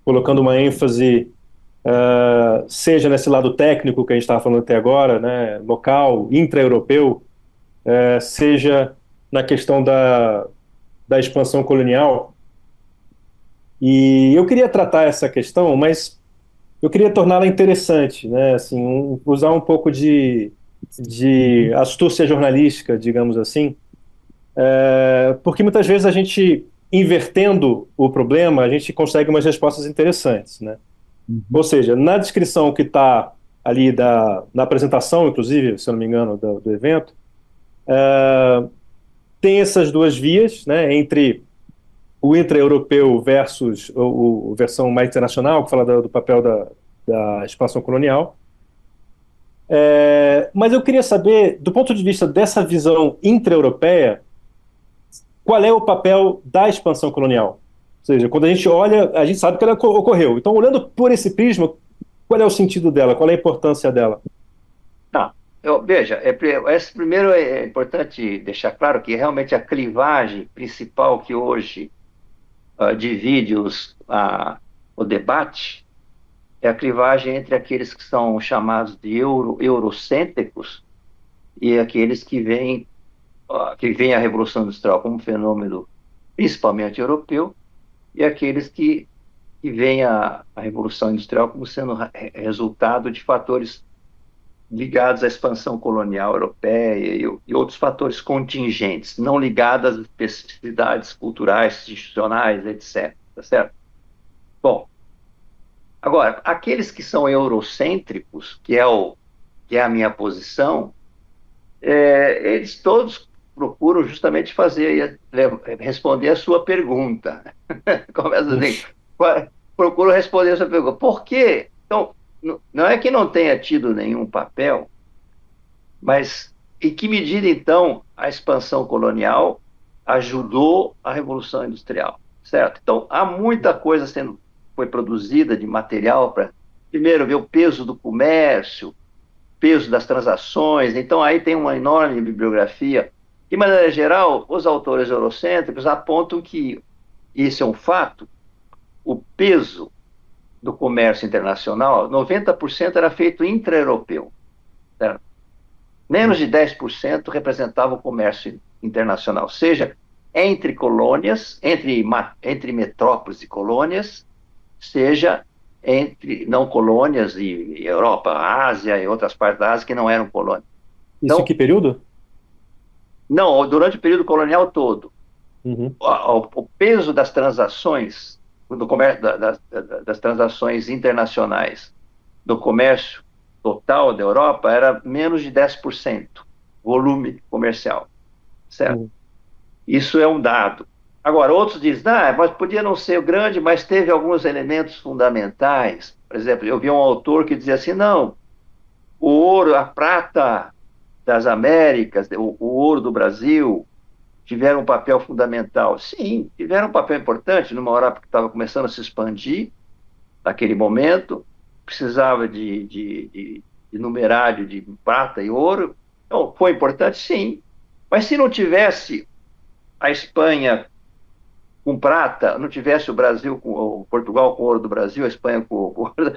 colocando uma ênfase seja nesse lado técnico que a gente estava falando até agora, né, local, intra-europeu, seja na questão da expansão colonial. E eu queria tratar essa questão, mas eu queria torná-la interessante, né, assim, usar um pouco de astúcia jornalística, digamos assim, porque muitas vezes a gente, invertendo o problema, a gente consegue umas respostas interessantes, né? Ou seja, na descrição que está ali na apresentação, inclusive, se eu não me engano, do evento, tem essas duas vias, né, entre o intra-europeu versus a versão mais internacional, que fala do papel da expansão colonial. Mas eu queria saber, do ponto de vista dessa visão intra-europeia, qual é o papel da expansão colonial? seja, quando a gente olha, a gente sabe que ela ocorreu. Então, olhando por esse prisma, qual é o sentido dela? Qual é a importância dela? Não, veja, primeiro é importante deixar claro que realmente a clivagem principal que hoje divide o debate é a clivagem entre aqueles que são chamados de eurocêntricos e aqueles que veem a Revolução Industrial como um fenômeno principalmente europeu, e aqueles que veem a Revolução Industrial como sendo resultado de fatores ligados à expansão colonial europeia e outros fatores contingentes, não ligados às especificidades culturais, institucionais, etc. Tá certo? Bom, agora, aqueles que são eurocêntricos, que é a minha posição, eles todos procuram justamente responder a sua pergunta. Começa assim, procuro responder a sua pergunta. Por quê? Então, não é que não tenha tido nenhum papel, mas em que medida, então, a expansão colonial ajudou a Revolução Industrial, certo? Então, há muita coisa foi produzida de material para, primeiro, ver o peso do comércio, peso das transações. Então, aí tem uma enorme bibliografia. De maneira geral, os autores eurocêntricos apontam que isso é um fato, o peso do comércio internacional, 90% era feito intra-europeu. Certo? Menos de 10% representava o comércio internacional, seja entre colônias, entre metrópoles e colônias, seja entre não colônias e Europa, Ásia e outras partes da Ásia que não eram colônias. Isso Então, em que período? não, durante o período colonial todo. Uhum. O peso das transações, do comércio, das transações internacionais, do comércio total da Europa era menos de 10%, volume comercial, certo? Uhum. Isso é um dado. Agora, outros dizem, mas podia não ser grande, mas teve alguns elementos fundamentais. Por exemplo, eu vi um autor que dizia assim, não, o ouro, a prata das Américas, o ouro do Brasil, tiveram um papel fundamental. Sim, tiveram um papel importante numa Europa que estava começando a se expandir, naquele momento, precisava de numerário de prata e ouro. Então, foi importante, sim. Mas se não tivesse a Espanha com prata, não tivesse o Brasil, o Portugal com ouro do Brasil, a Espanha com ouro,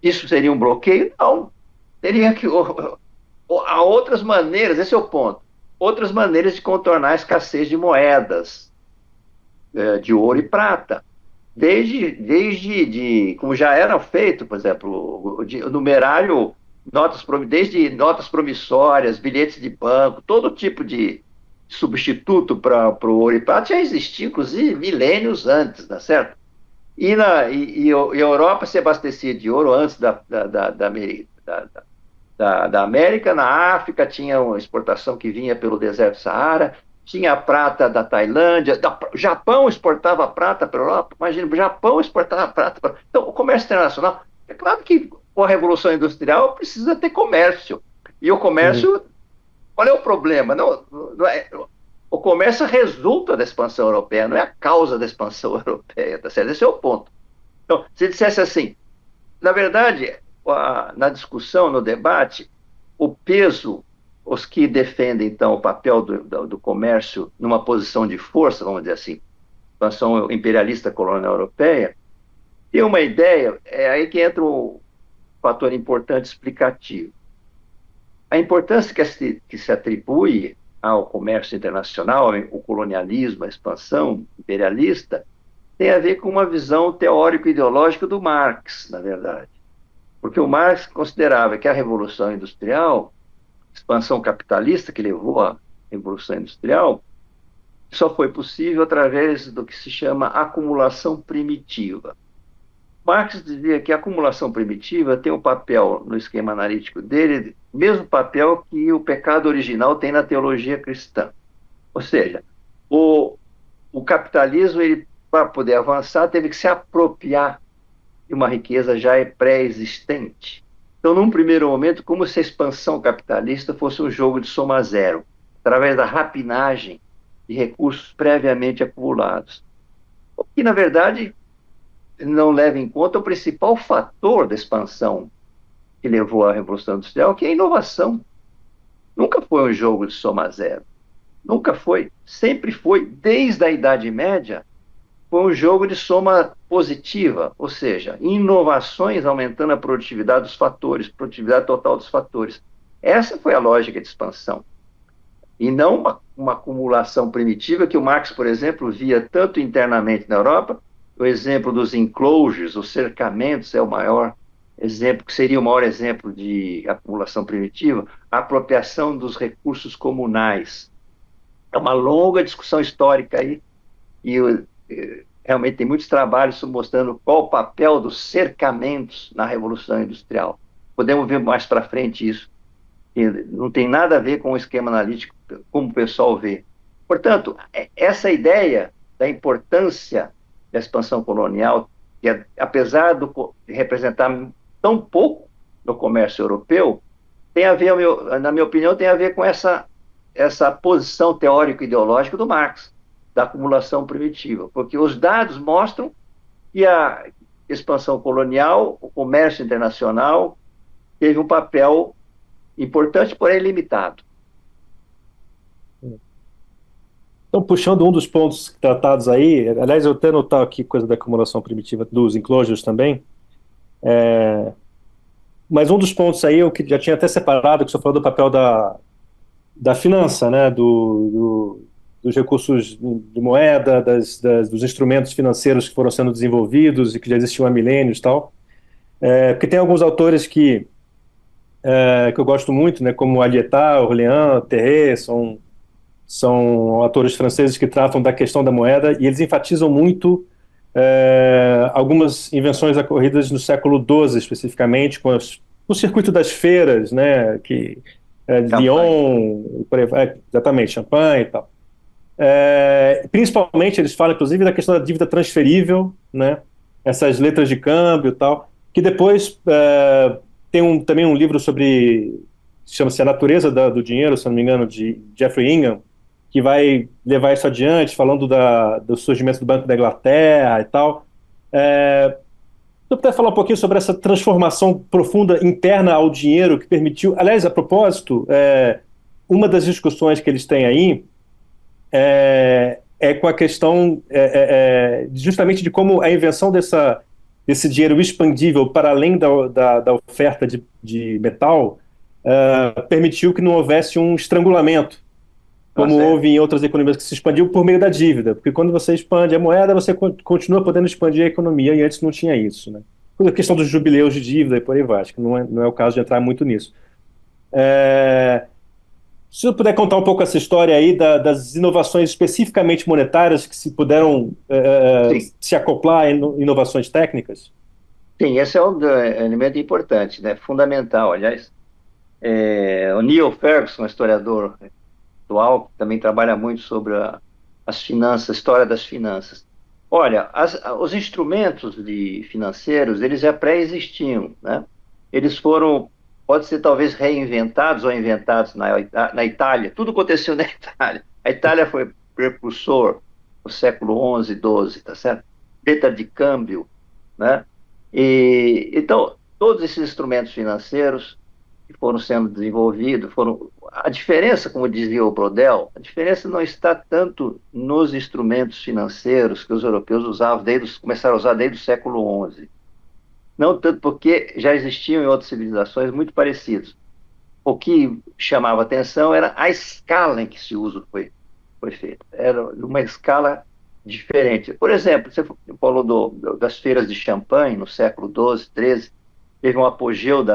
isso seria um bloqueio? Não. Teria que... Há outras maneiras, esse é o ponto, outras maneiras de contornar a escassez de moedas, de ouro e prata. Como já era feito, por exemplo, o numerário, desde notas promissórias, bilhetes de banco, todo tipo de substituto para o ouro e prata já existia, inclusive, milênios antes, tá certo? E a Europa se abastecia de ouro antes da América. Na África tinha uma exportação que vinha pelo deserto do Saara, tinha a prata da Tailândia, o Japão exportava prata para a Europa, imagina, o Japão exportava prata para... Então, o comércio internacional, é claro que com a Revolução Industrial precisa ter comércio, e o comércio, qual é o problema? Não é, o comércio resulta da expansão europeia, não é a causa da expansão europeia, tá certo? Esse é o ponto. Então, se dissesse assim, na verdade, na discussão, no debate, o peso, os que defendem, então, o papel do comércio numa posição de força, vamos dizer assim, expansão imperialista colonial europeia, tem uma ideia, é aí que entra um fator importante explicativo. A importância que se atribui ao comércio internacional, o colonialismo, a expansão imperialista, tem a ver com uma visão teórico-ideológica do Marx, na verdade. Porque o Marx considerava que a Revolução Industrial, expansão capitalista que levou à Revolução Industrial, só foi possível através do que se chama acumulação primitiva. Marx dizia que a acumulação primitiva tem um papel no esquema analítico dele, mesmo papel que o pecado original tem na teologia cristã. Ou seja, o capitalismo, para poder avançar, teve que se apropriar de uma riqueza já pré-existente. Então, num primeiro momento, como se a expansão capitalista fosse um jogo de soma zero, através da rapinagem de recursos previamente acumulados. o que, na verdade, não leva em conta o principal fator da expansão que levou à Revolução Industrial, que é a inovação. Nunca foi um jogo de soma zero. Nunca foi. Sempre foi, desde a Idade Média, foi um jogo de soma positiva, ou seja, inovações aumentando a produtividade dos fatores, produtividade total dos fatores. Essa foi a lógica de expansão. E não uma acumulação primitiva que o Marx, por exemplo, via tanto internamente na Europa. O exemplo dos enclosures, os cercamentos, é o maior exemplo, que seria o maior exemplo de acumulação primitiva, a apropriação dos recursos comunais. É uma longa discussão histórica aí, e realmente tem muitos trabalhos mostrando qual o papel dos cercamentos na Revolução Industrial. Podemos ver mais para frente isso. E não tem nada a ver com o esquema analítico, como o pessoal vê. Portanto, essa ideia da importância da expansão colonial, que apesar de representar tão pouco no comércio europeu, tem a ver, na minha opinião, tem a ver com essa posição teórico-ideológica do Marx, da acumulação primitiva, porque os dados mostram que a expansão colonial, o comércio internacional, teve um papel importante, porém limitado. Então, puxando um dos pontos tratados aí, aliás, eu até notar aqui coisa da acumulação primitiva dos enclosures também, mas um dos pontos aí, eu que já tinha até separado, que você falou do papel da finança, né, dos recursos de moeda, dos instrumentos financeiros que foram sendo desenvolvidos e que já existiam há milênios e tal, porque tem alguns autores que eu gosto muito, né, como Aliétat, Orléans, Terré, são autores franceses que tratam da questão da moeda, e eles enfatizam muito algumas invenções ocorridas no século XII, especificamente, com o circuito das feiras, né, Lyon, exatamente, Champagne e tal. Principalmente, eles falam, inclusive, da questão da dívida transferível, né, essas letras de câmbio e tal, que depois tem também um livro chama-se A Natureza do Dinheiro, se não me engano, de Jeffrey Ingham, que vai levar isso adiante, falando do surgimento do Banco da Inglaterra e tal. Você puder falar um pouquinho sobre essa transformação profunda interna ao dinheiro que permitiu... Aliás, a propósito, uma das discussões que eles têm aí com a questão justamente de como a invenção desse dinheiro expandível para além da oferta de metal permitiu que não houvesse um estrangulamento, como houve em outras economias, que se expandiu por meio da dívida, porque quando você expande a moeda, você continua podendo expandir a economia, e antes não tinha isso, né? A questão dos jubileus de dívida e por aí vai, acho que não é o caso de entrar muito nisso. Se você puder contar um pouco essa história aí das inovações especificamente monetárias que se puderam se acoplar a inovações técnicas? Sim, esse é um elemento importante, né? Fundamental, aliás. O Neil Ferguson, historiador atual, que também trabalha muito sobre as finanças, a história das finanças. Olha, os instrumentos financeiros, eles já pré-existiam, né? Eles foram, pode ser talvez reinventados ou inventados na Itália. Tudo aconteceu na Itália. A Itália foi precursor no século XI, XII, tá certo? Letra de câmbio, né? Então, todos esses instrumentos financeiros que foram sendo desenvolvidos, a diferença, como dizia o Brodel, a diferença não está tanto nos instrumentos financeiros que os europeus usavam, começaram a usar desde o século XI. Não tanto porque já existiam em outras civilizações muito parecidos. O que chamava atenção era a escala em que esse uso foi feito. Era uma escala diferente. Por exemplo, você falou das feiras de champanhe no século XII, XIII, teve um apogeu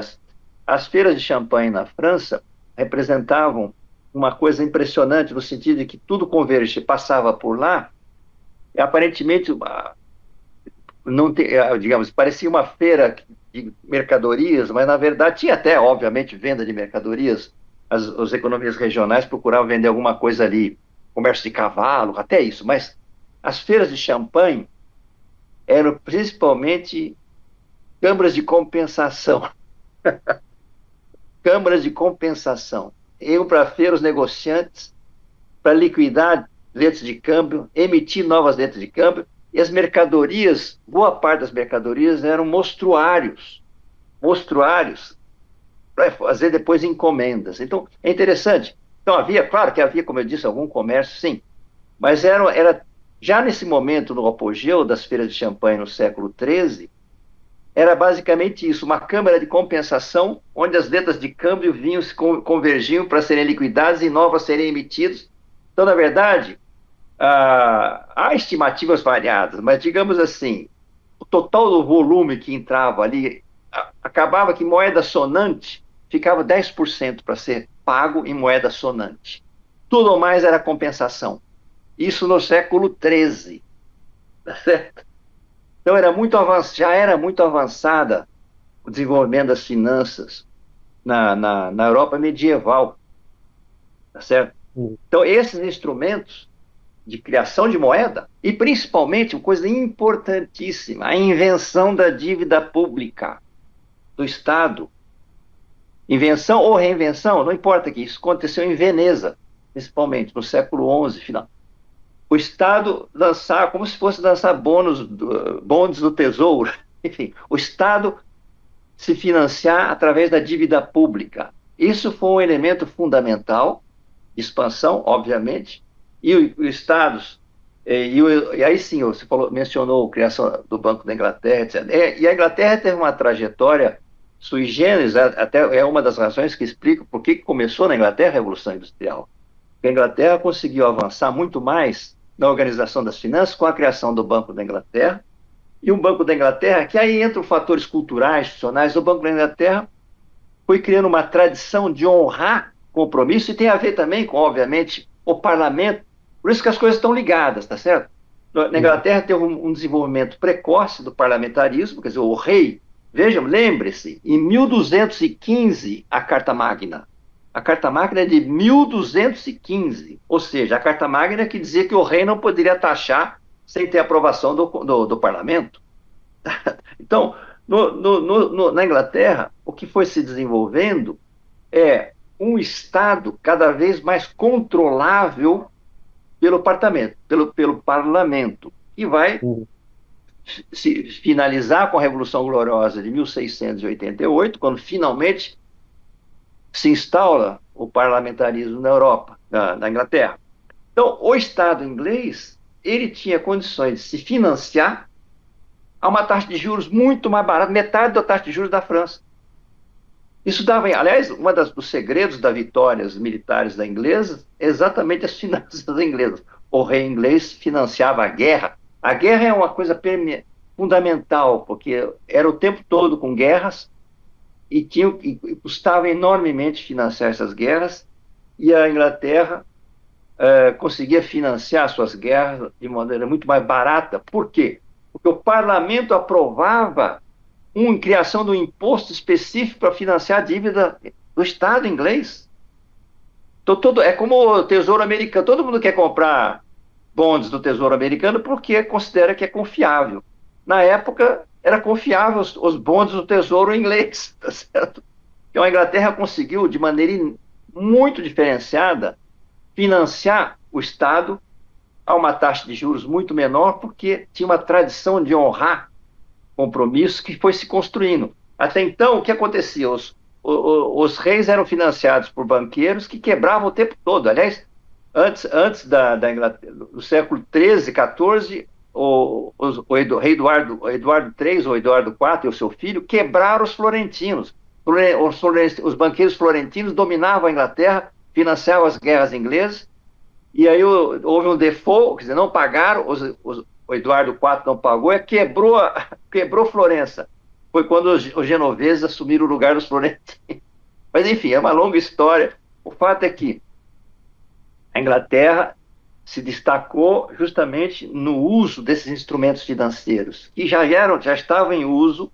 as feiras de champanhe na França representavam uma coisa impressionante no sentido de que tudo convergia, passava por lá, e aparentemente digamos, parecia uma feira de mercadorias, mas na verdade tinha até, obviamente, venda de mercadorias. As economias regionais procuravam vender alguma coisa ali, comércio de cavalo, até isso, mas as feiras de champanhe eram principalmente câmaras de compensação. Câmaras de compensação. Iam para a feira os negociantes para liquidar letras de câmbio, emitir novas letras de câmbio e as mercadorias, boa parte das mercadorias eram mostruários, para fazer depois encomendas. Então, é interessante. Então, claro que havia, como eu disse, algum comércio, sim, mas era já nesse momento, no apogeu das feiras de champanhe no século XIII, era basicamente isso, uma câmara de compensação, onde as letras de câmbio vinham se convergiam para serem liquidadas e novas serem emitidas. Então, na verdade, há estimativas variadas, mas digamos assim, o total do volume que entrava ali, acabava que moeda sonante ficava 10% para ser pago em moeda sonante. Tudo mais era compensação. Isso no século XIII, tá certo? Então já era muito avançada o desenvolvimento das finanças na Europa medieval, tá certo? Então esses instrumentos de criação de moeda e principalmente uma coisa importantíssima, a invenção da dívida pública do Estado. Invenção ou reinvenção, não importa, que isso aconteceu em Veneza, principalmente no século XI, final. O Estado lançar, como se fosse lançar bondes do Tesouro, enfim, o Estado se financiar através da dívida pública. Isso foi um elemento fundamental de expansão, obviamente, e os Estados, e aí sim, você mencionou a criação do Banco da Inglaterra, etc. E a Inglaterra teve uma trajetória sui generis, até é uma das razões que explica por que começou na Inglaterra a Revolução Industrial. A Inglaterra conseguiu avançar muito mais na organização das finanças com a criação do Banco da Inglaterra, e um Banco da Inglaterra, que aí entram fatores culturais, institucionais. O Banco da Inglaterra foi criando uma tradição de honrar compromisso, e tem a ver também com, obviamente, o parlamento. Por isso que as coisas estão ligadas, tá certo? Na Inglaterra teve um desenvolvimento precoce do parlamentarismo, quer dizer, o rei, vejam, lembre-se, em 1215, a Carta Magna. A Carta Magna é de 1215, ou seja, a Carta Magna que dizia que o rei não poderia taxar sem ter aprovação do parlamento. Então, na Inglaterra, o que foi se desenvolvendo é um Estado cada vez mais controlável pelo parlamento, que vai se finalizar com a Revolução Gloriosa de 1688, quando finalmente se instaura o parlamentarismo na Europa, na Inglaterra. Então, o Estado inglês, ele tinha condições de se financiar a uma taxa de juros muito mais barata, metade da taxa de juros da França. Isso dava, aliás, dos segredos das vitórias militares da inglesa é exatamente as finanças inglesas. O rei inglês financiava a guerra. A guerra é uma coisa fundamental, porque era o tempo todo com guerras e custava enormemente financiar essas guerras, e a Inglaterra conseguia financiar suas guerras de maneira muito mais barata. Por quê? Porque o parlamento aprovava criação de um imposto específico para financiar a dívida do Estado inglês. Então, é como o Tesouro Americano. Todo mundo quer comprar bonds do Tesouro Americano porque considera que é confiável. Na época, era confiável os bonds do Tesouro inglês, tá certo? Então, a Inglaterra conseguiu, de maneira muito diferenciada, financiar o Estado a uma taxa de juros muito menor, porque tinha uma tradição de honrar compromisso que foi se construindo. Até então, o que acontecia? Os reis eram financiados por banqueiros que quebravam o tempo todo. Aliás, antes da Inglaterra, do século XIII, XIV, o rei Eduardo III ou Eduardo IV e o seu filho quebraram os florentinos. Os banqueiros florentinos dominavam a Inglaterra, financiavam as guerras inglesas, e aí houve um default, quer dizer, não pagaram, o Eduardo IV não pagou, quebrou Florença. Foi quando os genoveses assumiram o lugar dos florentinos. Mas, enfim, é uma longa história. O fato é que a Inglaterra se destacou justamente no uso desses instrumentos financeiros, que já estavam em uso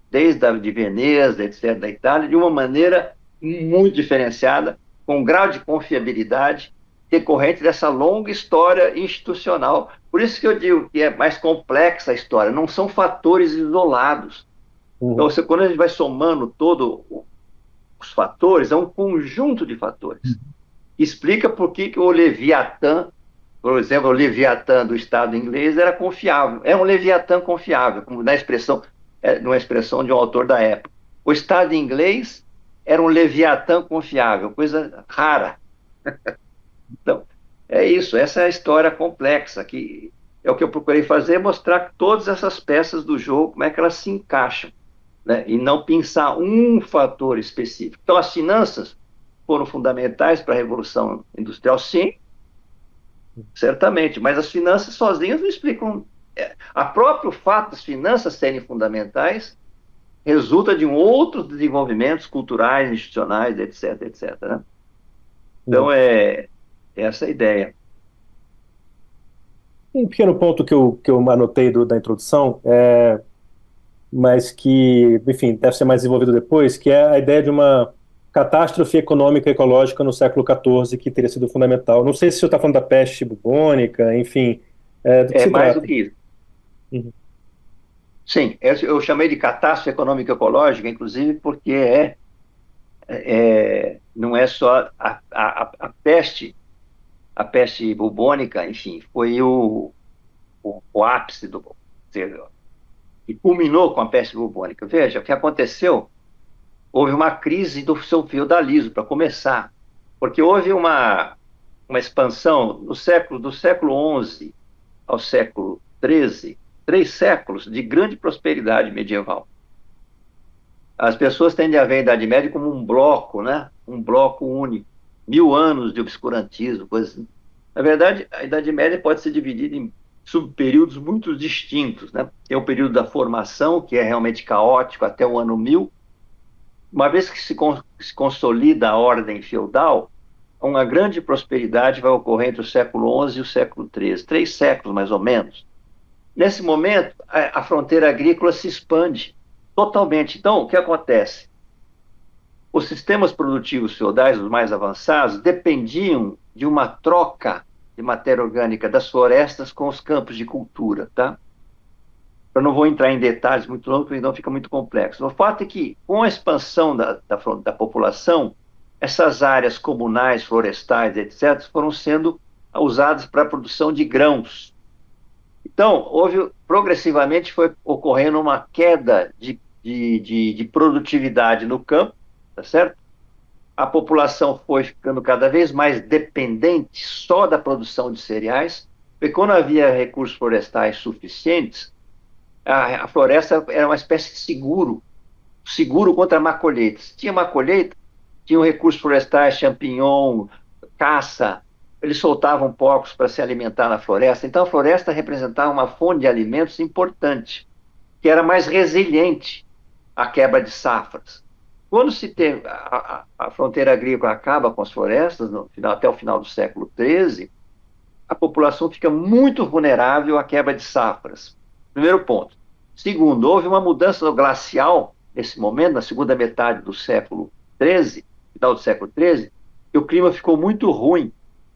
desde de Veneza, etc., da Itália, de uma maneira muito diferenciada, com um grau de confiabilidade decorrente dessa longa história institucional. Por isso que eu digo que é mais complexa a história, não são fatores isolados. Então, quando a gente vai somando todos os fatores, é um conjunto de fatores. Explica por que o Leviatã Por exemplo, o Leviatã do Estado inglês era confiável, é um Leviatã confiável, como na expressão, numa expressão de um autor da época. O Estado inglês era um Leviatã confiável, coisa rara. Então, é isso, essa é a história complexa, que é o que eu procurei fazer, mostrar todas essas peças do jogo, como é que elas se encaixam, né? E não pensar um fator específico. Então, as finanças foram fundamentais para a Revolução Industrial, sim, certamente, mas as finanças sozinhas não explicam. A próprio fato das finanças serem fundamentais resulta de outros desenvolvimentos culturais, institucionais, etc, etc, né? Então, é essa a ideia. Um pequeno ponto que eu anotei da introdução, mas que, enfim, deve ser mais desenvolvido depois, que é a ideia de uma catástrofe econômica e ecológica no século XIV, que teria sido fundamental. Não sei se o senhor está falando da peste bubônica, enfim, do que É se mais do trata. que isso. Uhum. Sim, eu chamei de catástrofe econômica e ecológica, inclusive porque não é só a peste bubônica, enfim, foi o ápice que culminou com a peste bubônica. Veja, o que aconteceu, houve uma crise do seu feudalismo, para começar, porque houve uma expansão do século XI ao século XIII, 3 séculos de grande prosperidade medieval. As pessoas tendem a ver a Idade Média como um bloco, né? Um bloco único. 1000 anos de obscurantismo, coisas assim. Na verdade, a Idade Média pode ser dividida em subperíodos muito distintos, né? Tem o período da formação, que é realmente caótico, até o ano 1000. Uma vez que se consolida a ordem feudal, uma grande prosperidade vai ocorrer entre o século XI e o século XIII, 3 séculos mais ou menos. Nesse momento, a fronteira agrícola se expande totalmente. Então, o que acontece? Os sistemas produtivos feudais, os mais avançados, dependiam de uma troca de matéria orgânica das florestas com os campos de cultura, tá? Eu não vou entrar em detalhes muito longos, porque não fica muito complexo. O fato é que, com a expansão da população, essas áreas comunais, florestais, etc., foram sendo usadas para a produção de grãos. Então, progressivamente foi ocorrendo uma queda de produtividade no campo, tá certo? A população foi ficando cada vez mais dependente só da produção de cereais, porque quando havia recursos florestais suficientes, a floresta era uma espécie de seguro contra má colheita. Se tinha má colheita, tinham recursos florestais, champignon, caça, eles soltavam porcos para se alimentar na floresta. Então, a floresta representava uma fonte de alimentos importante, que era mais resiliente à quebra de safras. Quando se tem a fronteira agrícola acaba com as florestas, até o final do século XIII, a população fica muito vulnerável à quebra de safras. Primeiro ponto. Segundo, houve uma mudança glacial nesse momento, na segunda metade do século XIII, final do século XIII, e o clima ficou muito ruim.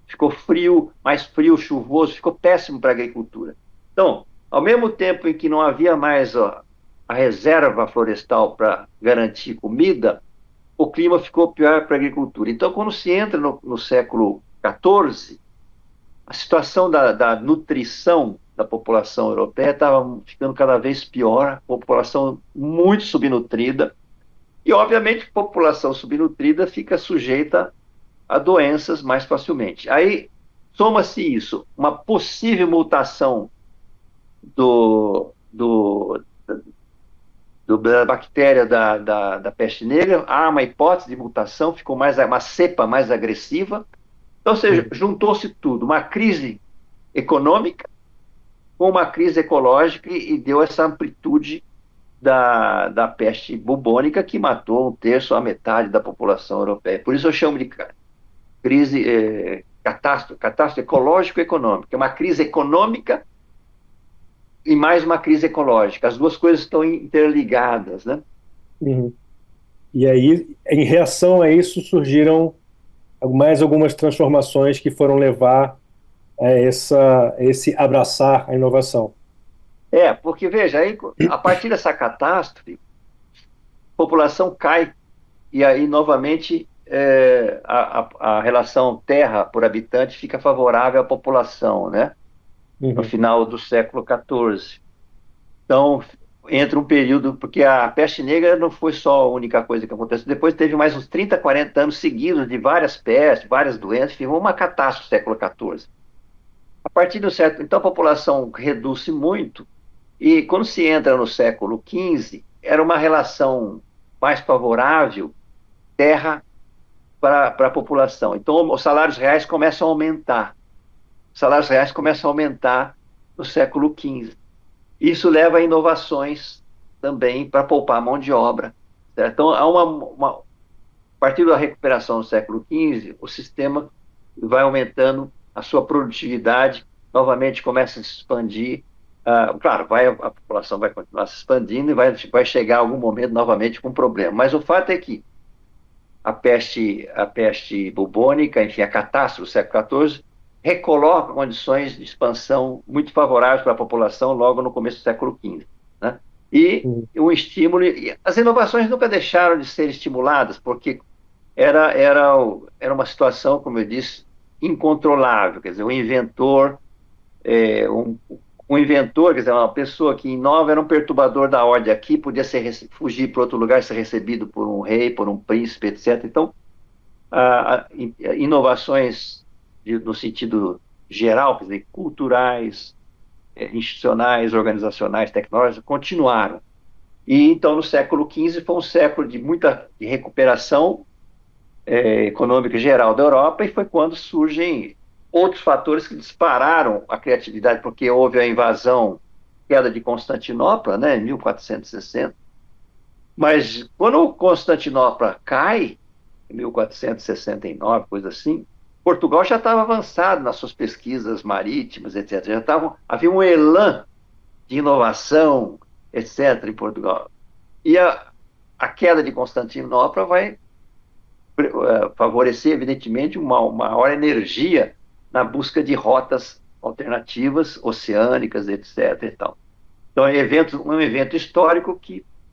Ficou frio, mais frio, chuvoso, ficou péssimo para a agricultura. Então, ao mesmo tempo em que não havia mais a reserva florestal para garantir comida, o clima ficou pior para a agricultura. Então, quando se entra no século XIV, a situação da nutrição da população europeia estava ficando cada vez pior, a população muito subnutrida, e, obviamente, a população subnutrida fica sujeita a doenças mais facilmente. Aí, soma-se isso, uma possível mutação da bactéria da peste negra, há uma hipótese de mutação, ficou uma cepa mais agressiva. Então, ou seja, juntou-se tudo, uma crise econômica com uma crise ecológica e deu essa amplitude da peste bubônica que matou 1/3 a metade da população europeia. Por isso eu chamo de crise, catástrofe ecológico-econômica. É uma crise econômica e mais uma crise ecológica. As duas coisas estão interligadas, né? Uhum. E aí, em reação a isso, surgiram mais algumas transformações que foram levar a esse abraçar a inovação. Porque, veja, aí, a partir dessa catástrofe, a população cai e aí, novamente, a relação terra por habitante fica favorável à população, né? No Uhum. final do século XIV. Então, entra um período, porque a peste negra não foi só a única coisa que aconteceu, depois teve mais uns 30, 40 anos seguidos de várias pestes, várias doenças, ficou uma catástrofe no século XIV. A partir do século, então a população reduz-se muito, e quando se entra no século XV, era uma relação mais favorável terra para a população. Então, os salários reais começam a aumentar. Os salários reais começam a aumentar no século XV. Isso leva a inovações também para poupar mão de obra. Certo? Então, a partir da recuperação do século XV, o sistema vai aumentando a sua produtividade, novamente começa a se expandir. Claro, a população vai continuar se expandindo e vai chegar algum momento novamente com problema. Mas o fato é que a peste bubônica, enfim, a catástrofe do século XIV, recoloca condições de expansão muito favoráveis para a população logo no começo do século XV. Né? E Uhum. um estímulo. E as inovações nunca deixaram de ser estimuladas, porque era uma situação, como eu disse, incontrolável. Quer dizer, é, um, um inventor, quer dizer, uma pessoa que inova era um perturbador da ordem aqui, podia fugir para outro lugar, ser recebido por um rei, por um príncipe, etc. Então, inovações no sentido geral, quer dizer, culturais, institucionais, organizacionais, tecnológicas, continuaram. E então, no século XV, foi um século de muita recuperação econômica geral da Europa, e foi quando surgem outros fatores que dispararam a criatividade, porque houve a invasão, queda de Constantinopla, né, em 1460. Mas quando Constantinopla cai, em 1469, coisa assim, Portugal já estava avançado nas suas pesquisas marítimas, etc. Havia um elan de inovação, etc., em Portugal. E a queda de Constantinopla vai favorecer, evidentemente, uma maior energia na busca de rotas alternativas, oceânicas, etc. E tal. Então, um evento histórico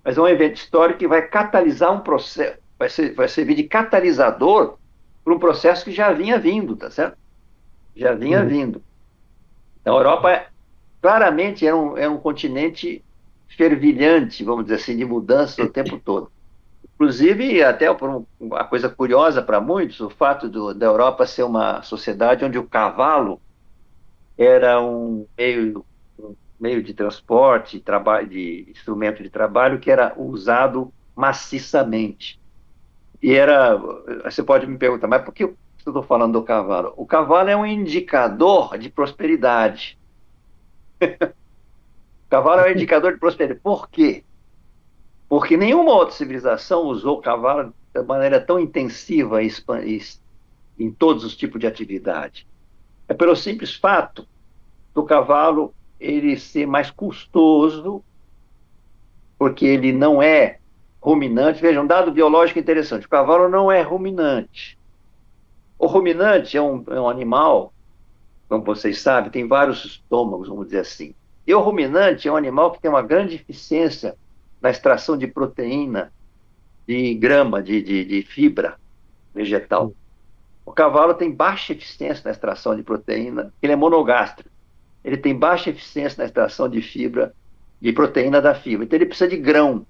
mas é um evento histórico que vai catalisar um processo, vai servir de catalisador para um processo que já vinha vindo, tá certo? Já vinha Uhum. vindo. Então, a Europa claramente era um continente fervilhante, vamos dizer assim, de mudanças o tempo todo. Inclusive, até por uma coisa curiosa para muitos, o fato da Europa ser uma sociedade onde o cavalo era um meio de transporte, de instrumento de trabalho que era usado maciçamente. Você pode me perguntar, mas por que eu estou falando do cavalo? O cavalo é um indicador de prosperidade. O cavalo é um indicador de prosperidade. Por quê? Porque nenhuma outra civilização usou o cavalo de maneira tão intensiva em todos os tipos de atividade. É pelo simples fato do cavalo ele ser mais custoso, porque ele não é ruminante. Veja, um dado biológico interessante: o cavalo não é ruminante. O ruminante é um animal, como vocês sabem, tem vários estômagos, vamos dizer assim. E o ruminante é um animal que tem uma grande eficiência na extração de proteína, de grama, de fibra vegetal. O cavalo tem baixa eficiência na extração de proteína, ele é monogástrico. Ele tem baixa eficiência na extração de fibra, de proteína da fibra. Então ele precisa de grão.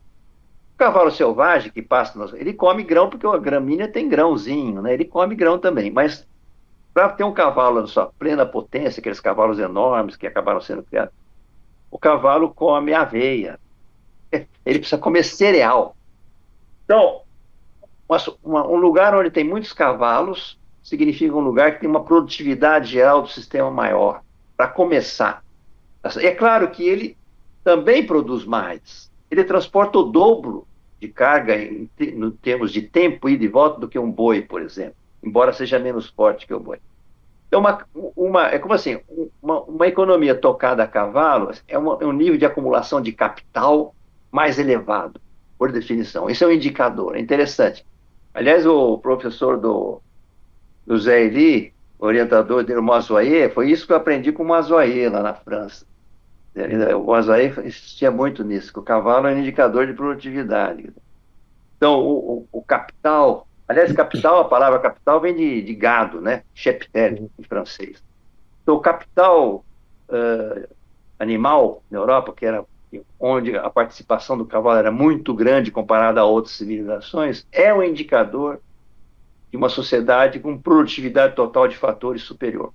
O cavalo selvagem que passa, ele come grão porque a gramínea tem grãozinho, né? Ele come grão também. Mas para ter um cavalo na sua plena potência, aqueles cavalos enormes que acabaram sendo criados, o cavalo come aveia. Ele precisa comer cereal. Então, um lugar onde tem muitos cavalos significa um lugar que tem uma produtividade geral do sistema maior, para começar. É claro que ele também produz mais. Ele transporta o dobro de carga em termos de tempo ida e volta do que um boi, por exemplo, embora seja menos forte que o boi. Então, é como assim, uma economia tocada a cavalo é um nível de acumulação de capital mais elevado, por definição. Isso é um indicador, é interessante. Aliás, o professor do Zé Eli, orientador dele, o Mozoyer, foi isso que eu aprendi com o Mozoyer lá na França. O Mozoyer insistia muito nisso, que o cavalo é um indicador de produtividade. Então, o capital Aliás, capital, a palavra capital vem de gado, né? Cheptel, em francês. Então, o capital animal na Europa, que era onde a participação do cavalo era muito grande comparada a outras civilizações, é um indicador de uma sociedade com produtividade total de fatores superior.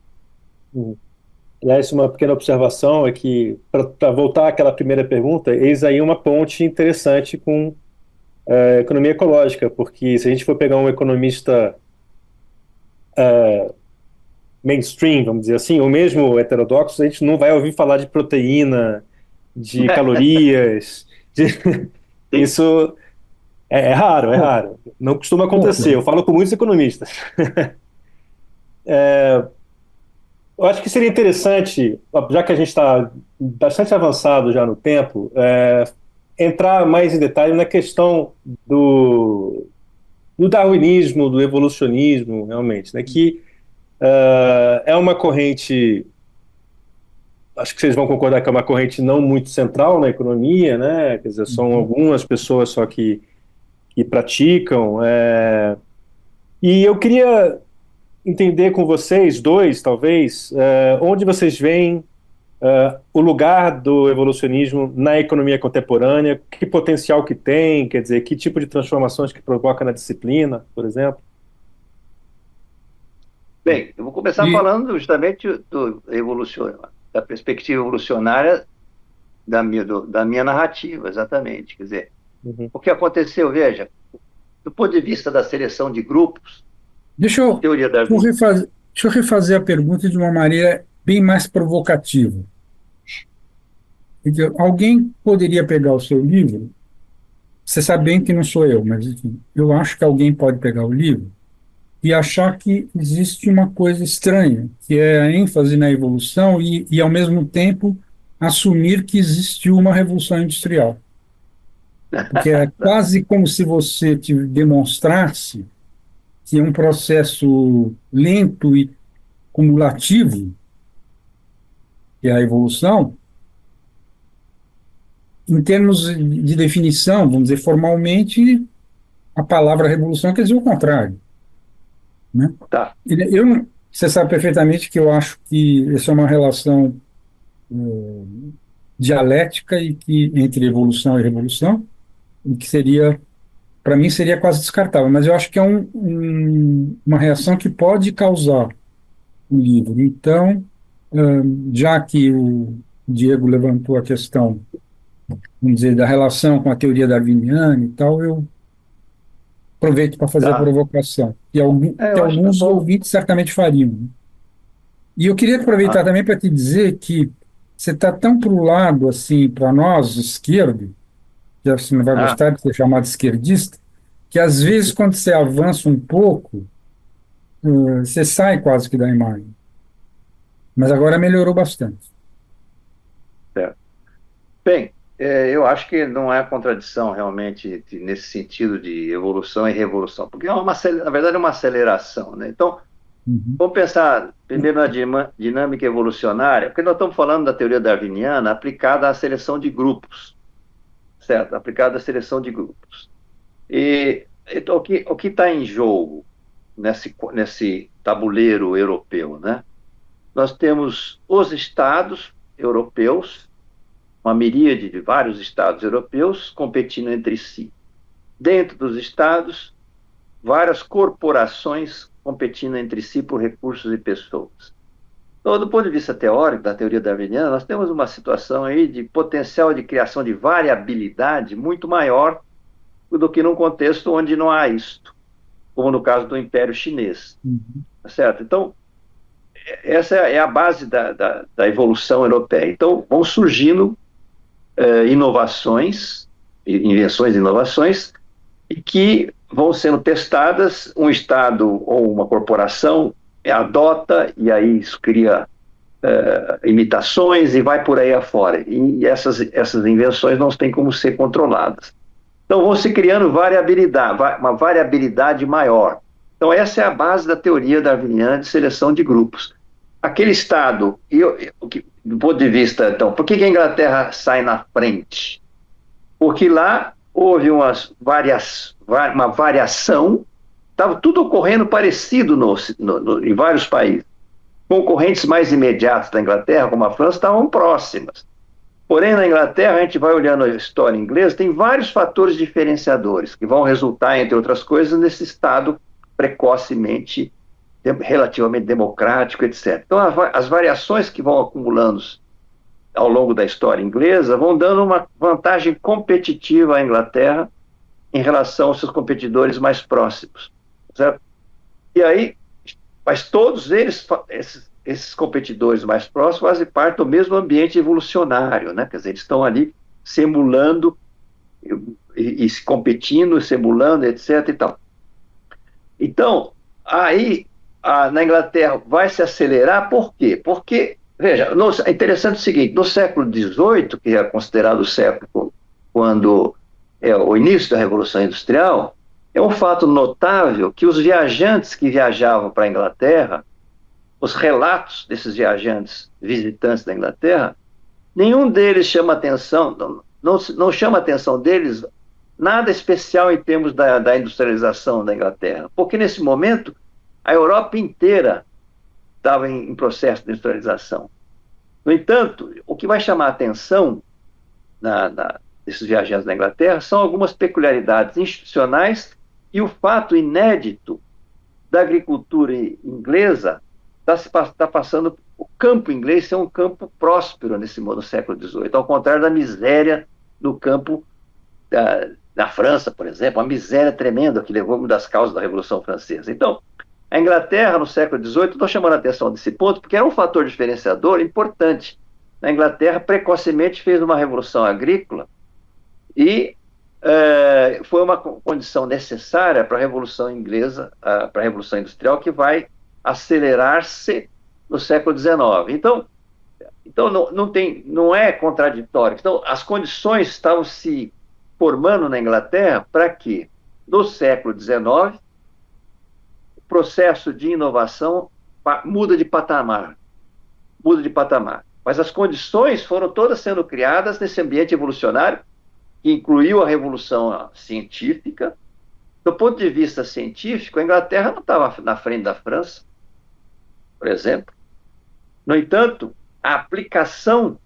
Aliás, uma pequena observação é que, para voltar àquela primeira pergunta, eis aí uma ponte interessante com a economia ecológica, porque se a gente for pegar um economista mainstream, vamos dizer assim, ou mesmo heterodoxo, a gente não vai ouvir falar de proteína, de calorias, isso é raro, é raro. Não costuma acontecer, eu falo com muitos economistas. Eu acho que seria interessante, já que a gente está bastante avançado já no tempo, entrar mais em detalhe na questão do darwinismo, do evolucionismo, realmente, né, que é uma corrente, acho que vocês vão concordar que é uma corrente não muito central na economia, né, quer dizer, são algumas pessoas só que praticam, e eu queria entender com vocês dois, talvez, onde vocês veem o lugar do evolucionismo na economia contemporânea, que potencial que tem, quer dizer, que tipo de transformações que provoca na disciplina, por exemplo. Bem, eu vou começar falando justamente da perspectiva evolucionária da minha narrativa, exatamente. Quer dizer, o que aconteceu, veja, do ponto de vista da seleção de grupos, Deixa eu refazer a pergunta de uma maneira bem mais provocativa. Alguém poderia pegar o seu livro, você sabe bem que não sou eu, mas enfim, eu acho que alguém pode pegar o livro e achar que existe uma coisa estranha, que é a ênfase na evolução e ao mesmo tempo, assumir que existiu uma revolução industrial. Porque é quase como se você te demonstrasse que é um processo lento e cumulativo, que é a evolução, em termos de definição, vamos dizer, formalmente, a palavra revolução quer dizer o contrário. Né? Tá. Você sabe perfeitamente que eu acho que essa é uma relação dialética entre evolução e revolução, e que seria, para mim, seria quase descartável, mas eu acho que é uma reação que pode causar o livro. Então, já que o Diego levantou a questão, vamos dizer, da relação com a teoria darwiniana e tal, eu aproveito para fazer a provocação, que alguns ouvintes certamente fariam. Né? E eu queria aproveitar também para te dizer que você está tão para o lado, assim, para nós, esquerdo, que você não vai gostar de ser chamado esquerdista, que às vezes, quando você avança um pouco, você sai quase que da imagem. Mas agora melhorou bastante. Certo. Bem, eu acho que não há contradição realmente nesse sentido de evolução e revolução, porque na verdade é uma aceleração, né? Então, vamos pensar primeiro na dinâmica evolucionária, porque nós estamos falando da teoria darwiniana aplicada à seleção de grupos, certo? Aplicada à seleção de grupos. Então, o que está em jogo nesse tabuleiro europeu, né? Nós temos os estados europeus, uma miríade de vários estados europeus competindo entre si. Dentro dos estados, várias corporações competindo entre si por recursos e pessoas. Então, do ponto de vista teórico, da teoria darwiniana, nós temos uma situação aí de potencial de criação de variabilidade muito maior do que num contexto onde não há isto, como no caso do Império Chinês. Certo? Então, essa é a base da evolução europeia. Então, vão surgindo invenções e inovações, e que vão sendo testadas, um Estado ou uma corporação adota, e aí isso cria imitações e vai por aí afora. E essas invenções não têm como ser controladas. Então, vão se criando uma variabilidade maior. Então, essa é a base da teoria darwiniana de seleção de grupos. Aquele Estado, do ponto de vista, então, por que a Inglaterra sai na frente? Porque lá houve uma variação estava tudo ocorrendo parecido em vários países. Concorrentes mais imediatos da Inglaterra, como a França, estavam próximas. Porém, na Inglaterra, a gente vai olhando a história inglesa, tem vários fatores diferenciadores que vão resultar, entre outras coisas, nesse Estado precocemente, relativamente democrático, etc. Então, as variações que vão acumulando ao longo da história inglesa vão dando uma vantagem competitiva à Inglaterra em relação aos seus competidores mais próximos, certo? E aí, mas todos eles, esses competidores mais próximos, fazem parte do mesmo ambiente evolucionário, né? Quer dizer, eles estão ali simulando e se competindo, simulando, etc. e tal. Então, aí, na Inglaterra vai se acelerar, por quê? Porque, veja, é interessante o seguinte, no século XVIII, que é considerado o século quando é o início da Revolução Industrial, é um fato notável que os viajantes que viajavam para a Inglaterra, os relatos desses viajantes visitantes da Inglaterra, nenhum deles chama atenção, não chama a atenção deles nada especial em termos da industrialização da Inglaterra, porque nesse momento a Europa inteira estava em processo de industrialização. No entanto, o que vai chamar a atenção desses viajantes da Inglaterra são algumas peculiaridades institucionais e o fato inédito da agricultura inglesa está passando o campo inglês ser um campo próspero no século XVIII, ao contrário da miséria no campo da França, por exemplo, uma miséria tremenda que levou uma das causas da Revolução Francesa. Então, a Inglaterra, no século XVIII, estou chamando a atenção desse ponto, porque era um fator diferenciador importante. A Inglaterra precocemente fez uma revolução agrícola e foi uma condição necessária para a Revolução Inglesa, para a Revolução Industrial, que vai acelerar-se no século XIX. Então não é contraditório. Então, as condições estavam se formando na Inglaterra para que, no século XIX, o processo de inovação muda de patamar. Mas as condições foram todas sendo criadas nesse ambiente evolucionário, que incluiu a revolução científica. Do ponto de vista científico, a Inglaterra não estava na frente da França, por exemplo. No entanto, a aplicação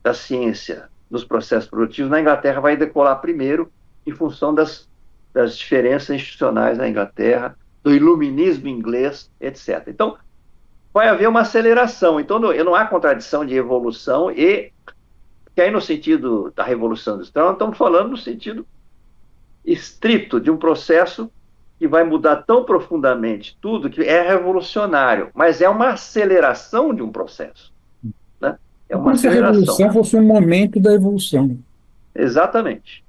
da ciência nos processos produtivos na Inglaterra vai decolar primeiro, em função das diferenças institucionais na Inglaterra, do iluminismo inglês, etc. Então, vai haver uma aceleração. Então, não há contradição de evolução que aí no sentido da Revolução Industrial, nós estamos falando no sentido estrito de um processo que vai mudar tão profundamente tudo que é revolucionário, mas é uma aceleração de um processo. Né? É uma Como se a revolução fosse um momento da evolução. Exatamente.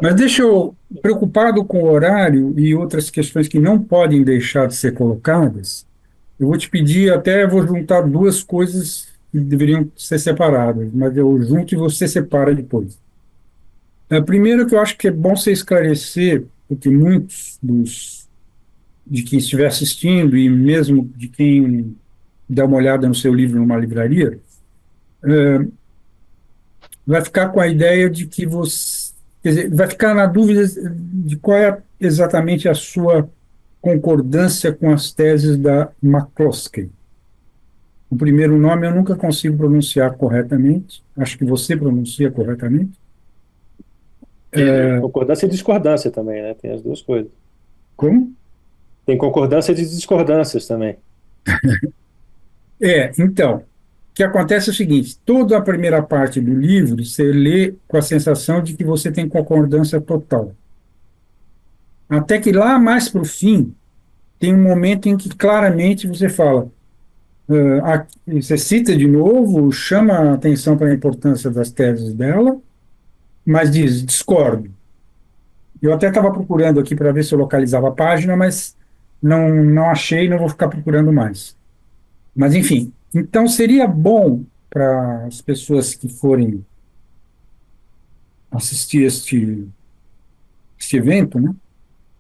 Mas deixa eu, preocupado com o horário e outras questões que não podem deixar de ser colocadas, eu vou te pedir, até vou juntar duas coisas que deveriam ser separadas, mas eu junto e você separa depois. Primeiro, que eu acho que é bom você esclarecer, porque muitos de quem estiver assistindo e mesmo de quem dá uma olhada no seu livro numa livraria, vai ficar com a ideia de que você, quer dizer, vai ficar na dúvida de qual é exatamente a sua concordância com as teses da McCloskey. O primeiro nome eu nunca consigo pronunciar corretamente, acho que você pronuncia corretamente. Concordância e discordância também, né? Tem as duas coisas. Como? Tem concordância e discordâncias também. Então, o que acontece é o seguinte, toda a primeira parte do livro você lê com a sensação de que você tem concordância total. Até que lá mais para o fim, tem um momento em que claramente você fala, você cita de novo, chama a atenção para a importância das teses dela, mas diz, discordo. Eu até estava procurando aqui para ver se eu localizava a página, mas não achei, não vou ficar procurando mais. Mas, enfim, então seria bom para as pessoas que forem assistir este evento, né,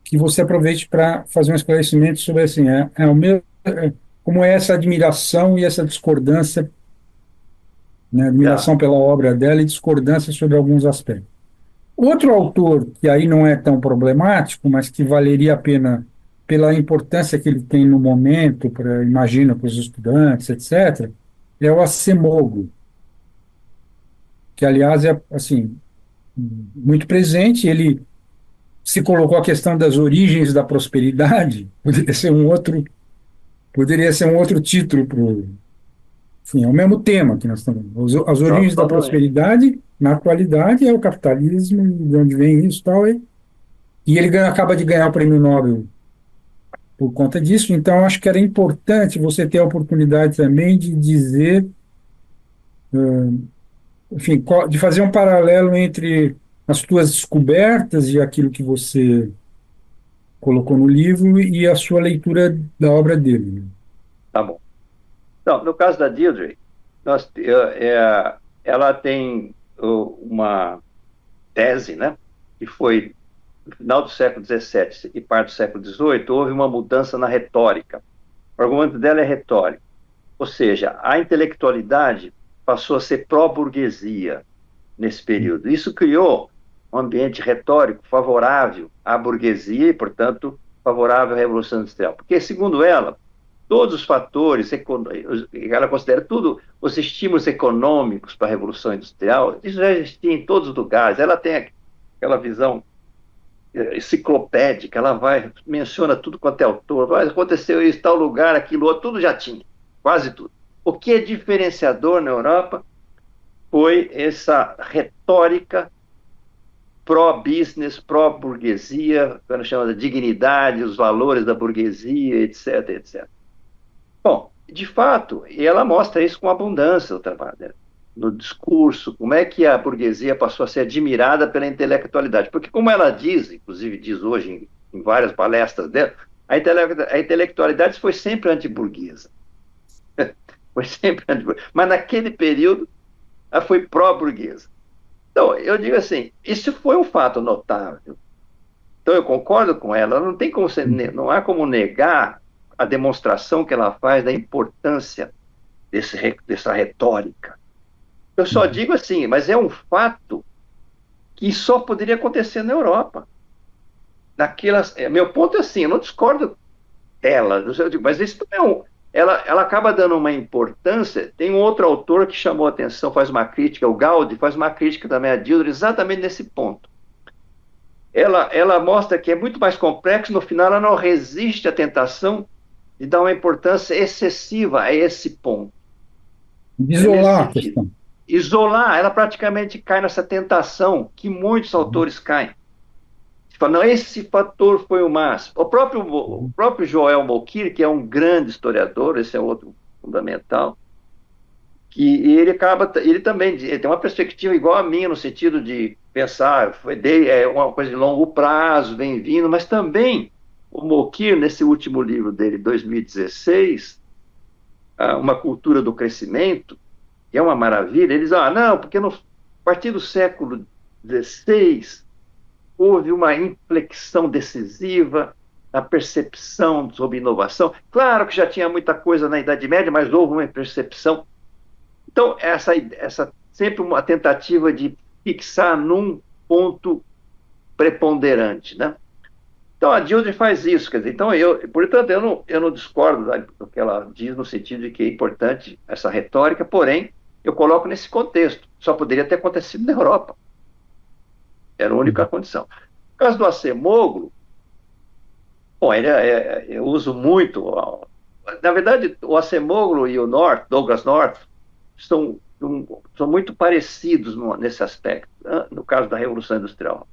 que você aproveite para fazer um esclarecimento sobre assim, como é essa admiração e essa discordância, né, admiração pela obra dela e discordância sobre alguns aspectos. Outro autor que aí não é tão problemático, mas que valeria a pena pela importância que ele tem no momento, para, imagina, para os estudantes, etc., é o Acemoglu, que, aliás, é, assim, muito presente. Ele se colocou a questão das origens da prosperidade, poderia ser um outro título para o. Enfim, é o mesmo tema que nós estamos. As origens da Totalmente. prosperidade, na atualidade, é o capitalismo, de onde vem isso e tal. E ele acaba de ganhar o prêmio Nobel por conta disso. Então, acho que era importante você ter a oportunidade também de dizer, enfim, de fazer um paralelo entre as tuas descobertas e aquilo que você colocou no livro e a sua leitura da obra dele, né? Tá bom. Então, no caso da Deirdre, ela tem uma tese, né, que foi no final do século XVII e parte do século XVIII, houve uma mudança na retórica. O argumento dela é retórico, ou seja, a intelectualidade passou a ser pró-burguesia nesse período. Isso criou um ambiente retórico favorável à burguesia e, portanto, favorável à Revolução Industrial. Porque, segundo ela, todos os fatores, ela considera tudo, os estímulos econômicos para a Revolução Industrial, isso já existia em todos os lugares. Ela tem aquela visão enciclopédica, ela menciona tudo quanto é autor, aconteceu isso, tal lugar, aquilo outro, tudo já tinha, quase tudo. O que é diferenciador na Europa foi essa retórica pró-business, pró-burguesia, que chama de dignidade, os valores da burguesia, etc, etc. Bom, de fato, e ela mostra isso com abundância no trabalho dela, no discurso, como é que a burguesia passou a ser admirada pela intelectualidade. Porque, como ela diz, inclusive diz hoje em várias palestras dela, a intelectualidade foi sempre antiburguesa. Foi sempre antiburguesa. Mas naquele período, ela foi pró-burguesa. Então, eu digo assim, isso foi um fato notável. Então, eu concordo com ela, não tem como não há como negar a demonstração que ela faz da importância dessa retórica. Eu só digo assim, mas é um fato que só poderia acontecer na Europa. Meu ponto é assim, eu não discordo dela, eu digo, mas isso não é ela acaba dando uma importância. Tem um outro autor que chamou a atenção, faz uma crítica, o Gaudi, faz uma crítica também a Dildre, exatamente nesse ponto. Ela mostra que é muito mais complexo, no final ela não resiste à tentação de dar uma importância excessiva a esse ponto. É nesse Isolar a sentido. questão. Isolar, ela praticamente cai nessa tentação que muitos autores caem. Você fala, não, esse fator foi o máximo. O próprio Joel Mokyr, que é um grande historiador, esse é outro fundamental, que ele também ele tem uma perspectiva igual a minha, no sentido de pensar, é uma coisa de longo prazo, vem vindo, mas também o Mokyr, nesse último livro dele, 2016, Uma Cultura do Crescimento, que é uma maravilha, eles dizem, não, porque a partir do século XVI houve uma inflexão decisiva na percepção sobre inovação. Claro que já tinha muita coisa na Idade Média, mas houve uma percepção. Então, essa sempre uma tentativa de fixar num ponto preponderante, né? Então, a Dildre faz isso, quer dizer, então portanto, eu não discordo do que ela diz no sentido de que é importante essa retórica, porém, eu coloco nesse contexto. Só poderia ter acontecido na Europa. Era a única condição. No caso do Acemoglu, bom, eu uso muito. Na verdade, o Acemoglu e o Douglas North, são, são muito parecidos nesse aspecto, né? No caso da Revolução Industrial.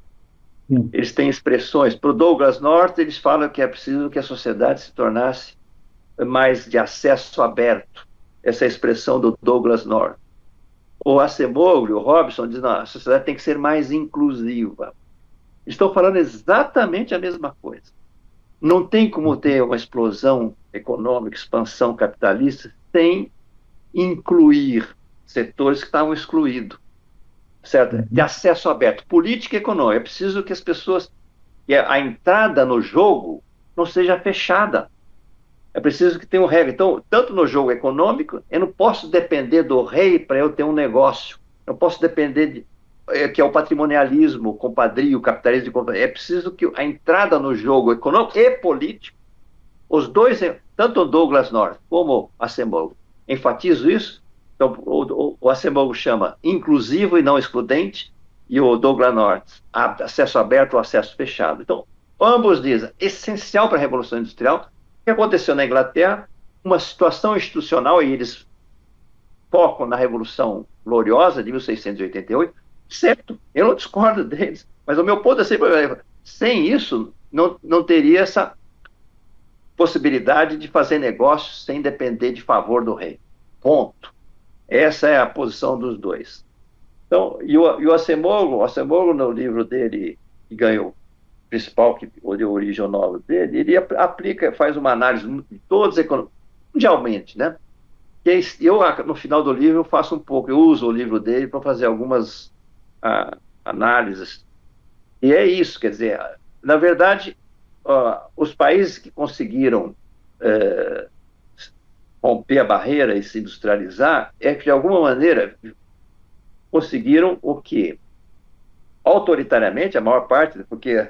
Sim. Eles têm expressões. Para o Douglas North, eles falam que é preciso que a sociedade se tornasse mais de acesso aberto. Essa é a expressão do Douglas North. O Acemoglu, o Robson, diz, não, a sociedade tem que ser mais inclusiva. Estão falando exatamente a mesma coisa. Não tem como ter uma explosão econômica, expansão capitalista, sem incluir setores que estavam excluídos, certo? De acesso aberto, política e econômica. É preciso que as pessoas, que a entrada no jogo não seja fechada. É preciso que tenha um regra. Então, tanto no jogo econômico, eu não posso depender do rei para eu ter um negócio. Eu posso depender que é o patrimonialismo, o compadrio, o capitalismo de compadrio. É preciso que a entrada no jogo econômico e político, os dois, tanto o Douglas North como o Acemoglu, enfatizam isso. Então, o Acemoglu chama inclusivo e não excludente, e o Douglas North, acesso aberto ou acesso fechado. Então, ambos dizem, essencial para a Revolução Industrial, o que aconteceu na Inglaterra, uma situação institucional, e eles focam na Revolução Gloriosa de 1688, certo, eu não discordo deles, mas o meu ponto é sempre, sem isso, não teria essa possibilidade de fazer negócios sem depender de favor do rei. Ponto. Essa é a posição dos dois. Então, e o Acemoglu, no livro dele, que ganhou principal, que deu origem ao novo dele, ele aplica, faz uma análise de todos mundialmente, né? Eu, no final do livro, eu faço um pouco, eu uso o livro dele para fazer algumas análises. E é isso, quer dizer, na verdade, os países que conseguiram romper a barreira e se industrializar, é que, de alguma maneira, conseguiram o quê? Autoritariamente, a maior parte, porque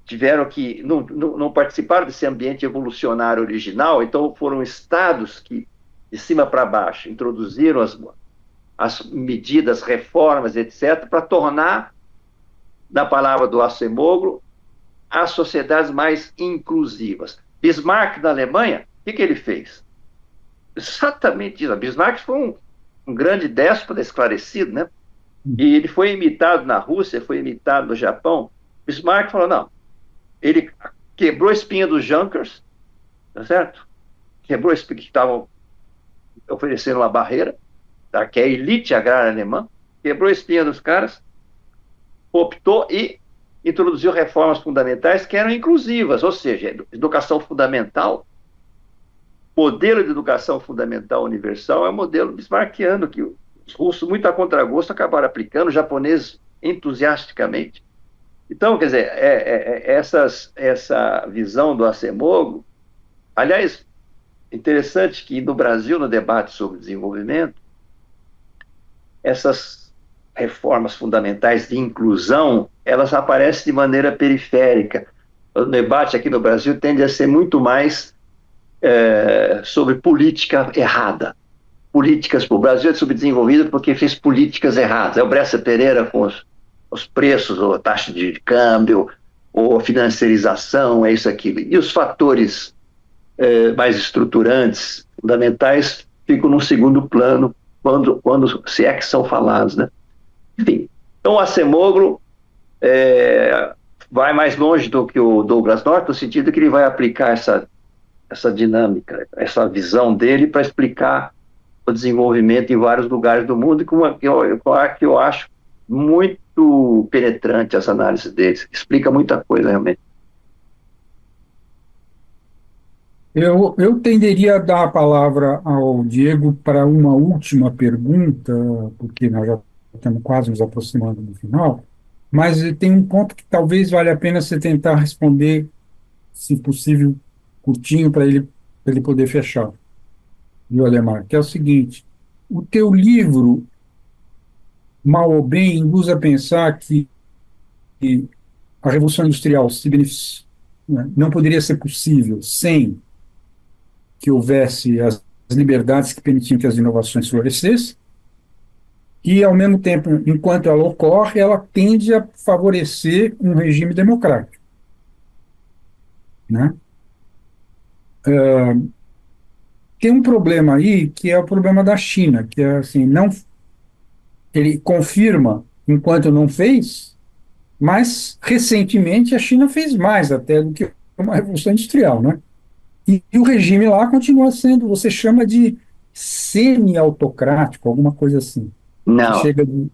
tiveram que, não participaram desse ambiente evolucionário original, então foram estados que, de cima para baixo, introduziram as medidas, reformas, etc., para tornar, na palavra do Acemoglu, as sociedades mais inclusivas. Bismarck, na Alemanha, o que ele fez? Exatamente isso. Bismarck foi um grande déspota esclarecido, né? E ele foi imitado na Rússia, foi imitado no Japão. Bismarck falou, não, ele quebrou a espinha dos Junkers, tá certo? Quebrou a espinha que estavam oferecendo uma barreira, tá? Que é a elite agrária alemã, quebrou a espinha dos caras, optou e introduziu reformas fundamentais que eram inclusivas, ou seja, educação fundamental, modelo de educação fundamental universal é o modelo bismarckiano, que os russos, muito a contragosto, acabaram aplicando, os japoneses entusiasticamente. Então, quer dizer, essa visão do Acemoglu, aliás, interessante que no Brasil, no debate sobre desenvolvimento, essas reformas fundamentais de inclusão, elas aparecem de maneira periférica. O debate aqui no Brasil tende a ser muito mais sobre política errada. O Brasil é subdesenvolvido porque fez políticas erradas. É o Bressa Pereira com os preços, ou a taxa de câmbio, ou a financiarização, é isso, aquilo. E os fatores mais estruturantes, fundamentais, ficam no segundo plano, quando se é que são falados, né? Enfim, então o Acemoglu vai mais longe do que o Douglas North, no sentido que ele vai aplicar essa dinâmica, essa visão dele para explicar o desenvolvimento em vários lugares do mundo, que eu acho muito penetrante essa análise deles, explica muita coisa realmente. Eu tenderia a dar a palavra ao Diego para uma última pergunta, porque nós já estamos quase nos aproximando do final, mas tem um ponto que talvez valha a pena você tentar responder, se possível, curtinho, para ele poder fechar, viu, Adhemar? Que é o seguinte: o teu livro, mal ou bem, induz a pensar que a Revolução Industrial não poderia ser possível sem que houvesse as liberdades que permitiam que as inovações florescessem, e, ao mesmo tempo, enquanto ela ocorre, ela tende a favorecer um regime democrático, né? Tem um problema aí, que é o problema da China, que é assim, ele confirma enquanto não fez, mas recentemente a China fez mais até do que uma revolução industrial, né? E o regime lá continua sendo, você chama de semi-autocrático, alguma coisa assim. Não, Você chega de,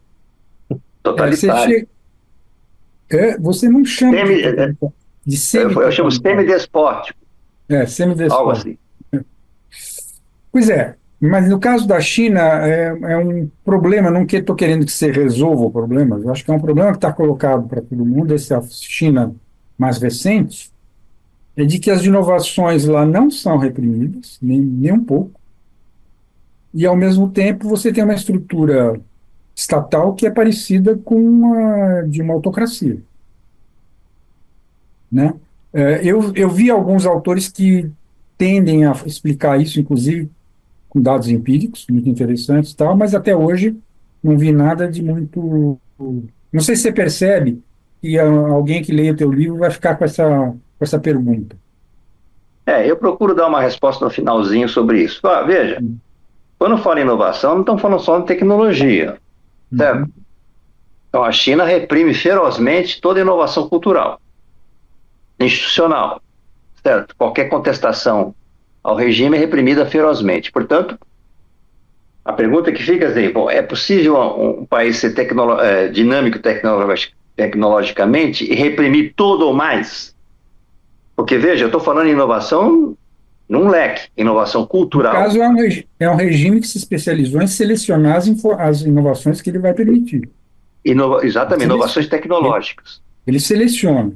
totalitário. você não chama de Eu chamo semi-totalitário. semi-despótico, algo Semi-despótico. assim. Pois é, mas no caso da China é um problema, não que estou querendo que você resolva o problema, eu acho que é um problema que está colocado para todo mundo, essa China mais recente, é de que as inovações lá não são reprimidas, nem um pouco, e ao mesmo tempo você tem uma estrutura estatal que é parecida com a de uma autocracia, né? Eu vi alguns autores que tendem a explicar isso, inclusive com dados empíricos, muito interessantes e tal, mas até hoje não vi nada de muito. Não sei se você percebe que alguém que leia o teu livro vai ficar com essa pergunta. Eu procuro dar uma resposta no finalzinho sobre isso. Veja, quando fala em inovação, não estamos falando só de tecnologia, certo? Uhum. Então, a China reprime ferozmente toda inovação cultural, institucional, certo? Qualquer contestação ao regime é reprimida ferozmente. Portanto, a pergunta que fica é assim, bom, é possível um país ser dinâmico tecnologicamente e reprimir tudo ou mais? Porque, veja, eu estou falando em inovação num leque, inovação No cultural. caso, é um regime que se especializou em selecionar as inovações que ele vai permitir. Exatamente, inovações Ele, tecnológicas. ele seleciona.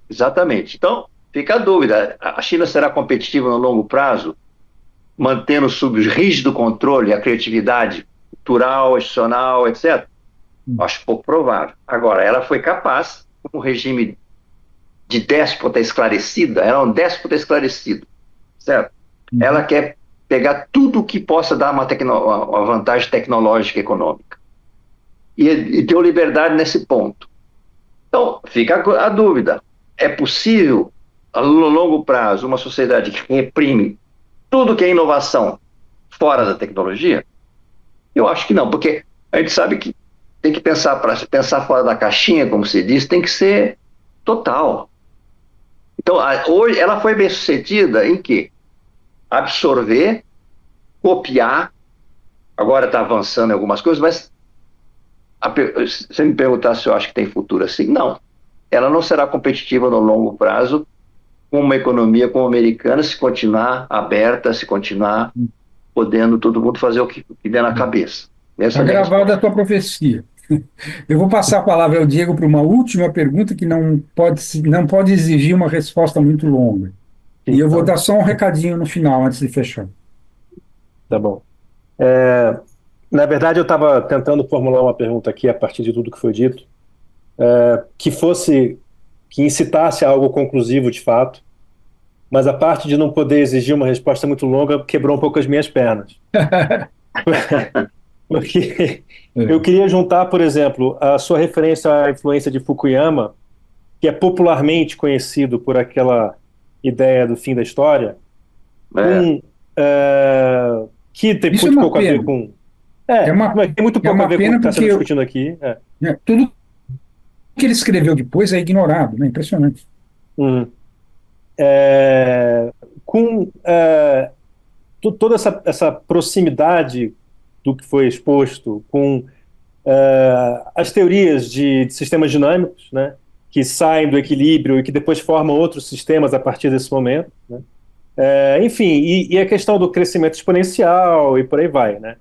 Exatamente. Então, fica a dúvida, a China será competitiva no longo prazo, mantendo sob rígido controle a criatividade cultural, institucional, etc.? Acho pouco provável. Agora, ela foi capaz, com um regime de déspota esclarecida, ela é um déspota esclarecido, certo? Ela quer pegar tudo que possa dar uma vantagem tecnológica e econômica. E deu liberdade nesse ponto. Então, fica a dúvida. É possível, a longo prazo, uma sociedade que reprime tudo que é inovação fora da tecnologia? Eu acho que não, porque a gente sabe que tem que pensar, para pensar fora da caixinha, como se diz, tem que ser total. Então, hoje ela foi bem sucedida em quê? Absorver, copiar, agora está avançando em algumas coisas, mas se você me perguntar se eu acho que tem futuro assim, não. Ela não será competitiva no longo prazo com uma economia como a americana, se continuar aberta, se continuar podendo todo mundo fazer o que der na cabeça. Essa Está é a minha gravada resposta. a tua profecia. Eu vou passar a palavra ao Diego para uma última pergunta que não pode exigir uma resposta muito longa. E eu vou Então, dar só um recadinho no final, antes de fechar. tá bom. Na verdade, eu estava tentando formular uma pergunta aqui a partir de tudo que foi dito, que incitasse a algo conclusivo de fato, mas a parte de não poder exigir uma resposta muito longa quebrou um pouco as minhas pernas. Porque eu É. queria juntar, por exemplo, a sua referência à influência de Fukuyama, que é popularmente conhecido por aquela ideia do fim da história, É, com, que tem Isso é muito uma pouco a ver pena. com. É uma, Tem muito é pouco a uma ver com o que pena está sendo porque discutido aqui. tudo que ele escreveu depois é ignorado, né? Impressionante. Uhum. É, com toda essa proximidade do que foi exposto com as teorias de sistemas dinâmicos, né, que saem do equilíbrio e que depois formam outros sistemas a partir desse momento, né? Enfim, e a questão do crescimento exponencial e por aí vai, né?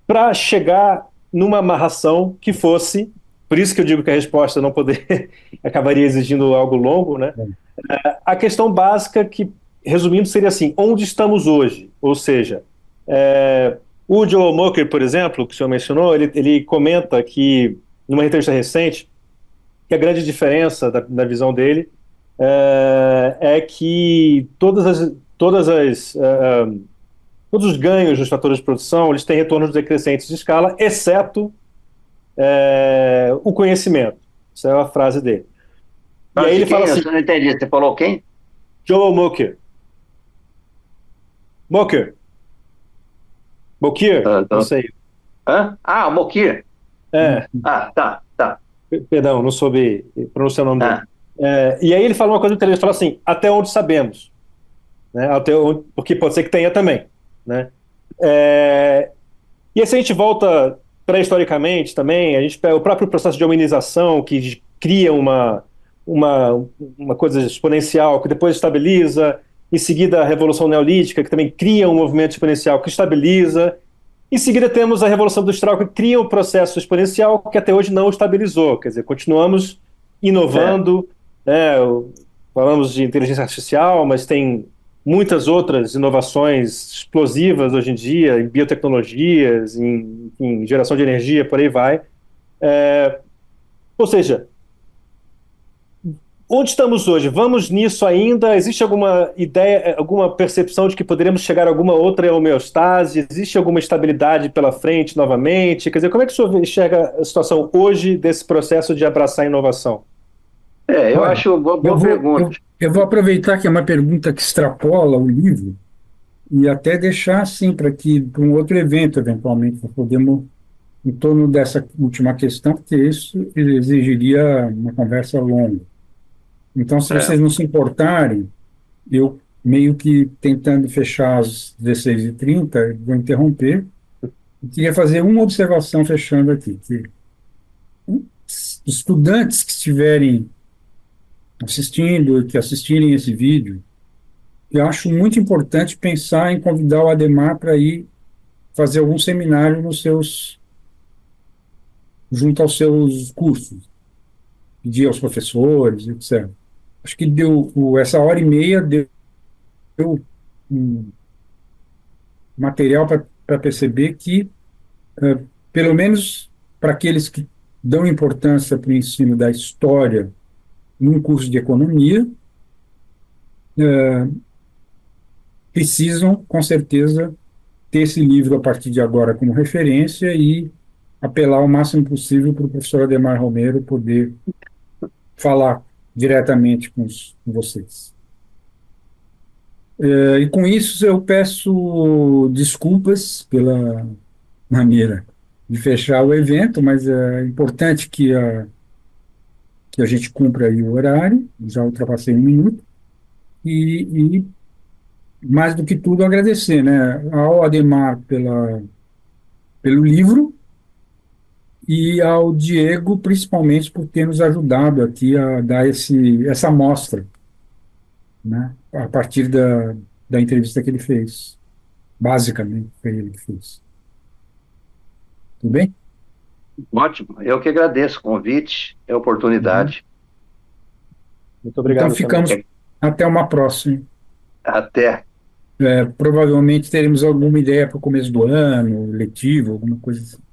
Para chegar numa amarração que fosse, por isso que eu digo que a resposta não poder acabaria exigindo algo longo, né? A questão básica que, resumindo, seria assim, onde estamos hoje? Ou seja, o Joe Mocker, por exemplo, que o senhor mencionou, ele comenta que, numa entrevista recente, que a grande diferença da visão dele que todos os ganhos dos fatores de produção eles têm retornos decrescentes de escala, exceto o conhecimento. Essa é a frase dele. E mas aí de ele quem? fala Eu assim, não entendi. Você falou quem? Joe Mocker. Mocker, Ah, não tá. sei. Hã? O Mokir. É, Tá. perdão, não soube pronunciar o nome dele. Ah, E aí ele fala uma coisa interessante, ele fala assim, até onde sabemos, né? Porque pode ser que tenha também, né? E aí se a gente volta pré-historicamente também, a gente pega o próprio processo de hominização que cria uma coisa exponencial que depois estabiliza, em seguida a Revolução Neolítica, que também cria um movimento exponencial que estabiliza. Em seguida, temos a Revolução Industrial, que cria um processo exponencial que até hoje não estabilizou. Quer dizer, continuamos é. inovando, né? Falamos de inteligência artificial, mas tem muitas outras inovações explosivas hoje em dia, em biotecnologias, em geração de energia, por aí vai. Ou seja, onde estamos hoje? Vamos nisso ainda? Existe alguma ideia, alguma percepção de que poderemos chegar a alguma outra homeostase? Existe alguma estabilidade pela frente novamente? Quer dizer, como é que o senhor enxerga a situação hoje desse processo de abraçar a inovação? Eu Olha, acho uma eu boa vou, pergunta. eu vou aproveitar que é uma pergunta que extrapola o livro e até deixar assim para um outro evento, eventualmente, para podermos, em torno dessa última questão, porque isso exigiria uma conversa longa. Então, se É, vocês não se importarem, eu meio que tentando fechar às 16h30, vou interromper. Eu queria fazer uma observação fechando aqui, que os estudantes que estiverem assistindo, que assistirem esse vídeo, eu acho muito importante pensar em convidar o Adhemar para ir fazer algum seminário junto aos seus cursos, pedir aos professores, etc. Acho que essa hora e meia deu um material para perceber que, pelo menos para aqueles que dão importância para o ensino da história num curso de economia, precisam, com certeza, ter esse livro a partir de agora como referência e apelar o máximo possível para o professor Adhemar Romero poder falar diretamente com vocês. E com isso eu peço desculpas pela maneira de fechar o evento, mas é importante que a gente cumpra aí o horário, já ultrapassei 1 minuto, e mais do que tudo agradecer, né, ao Adhemar pelo livro e ao Diego principalmente por ter nos ajudado aqui a dar essa amostra, né, a partir da entrevista que ele fez. Basicamente, foi ele que fez. Tudo bem? ótimo. Eu que agradeço o convite e a Uhum. oportunidade. Muito Então, obrigado também. ficamos até uma próxima. Até. Provavelmente teremos alguma ideia para o começo do ano, letivo, alguma coisa assim.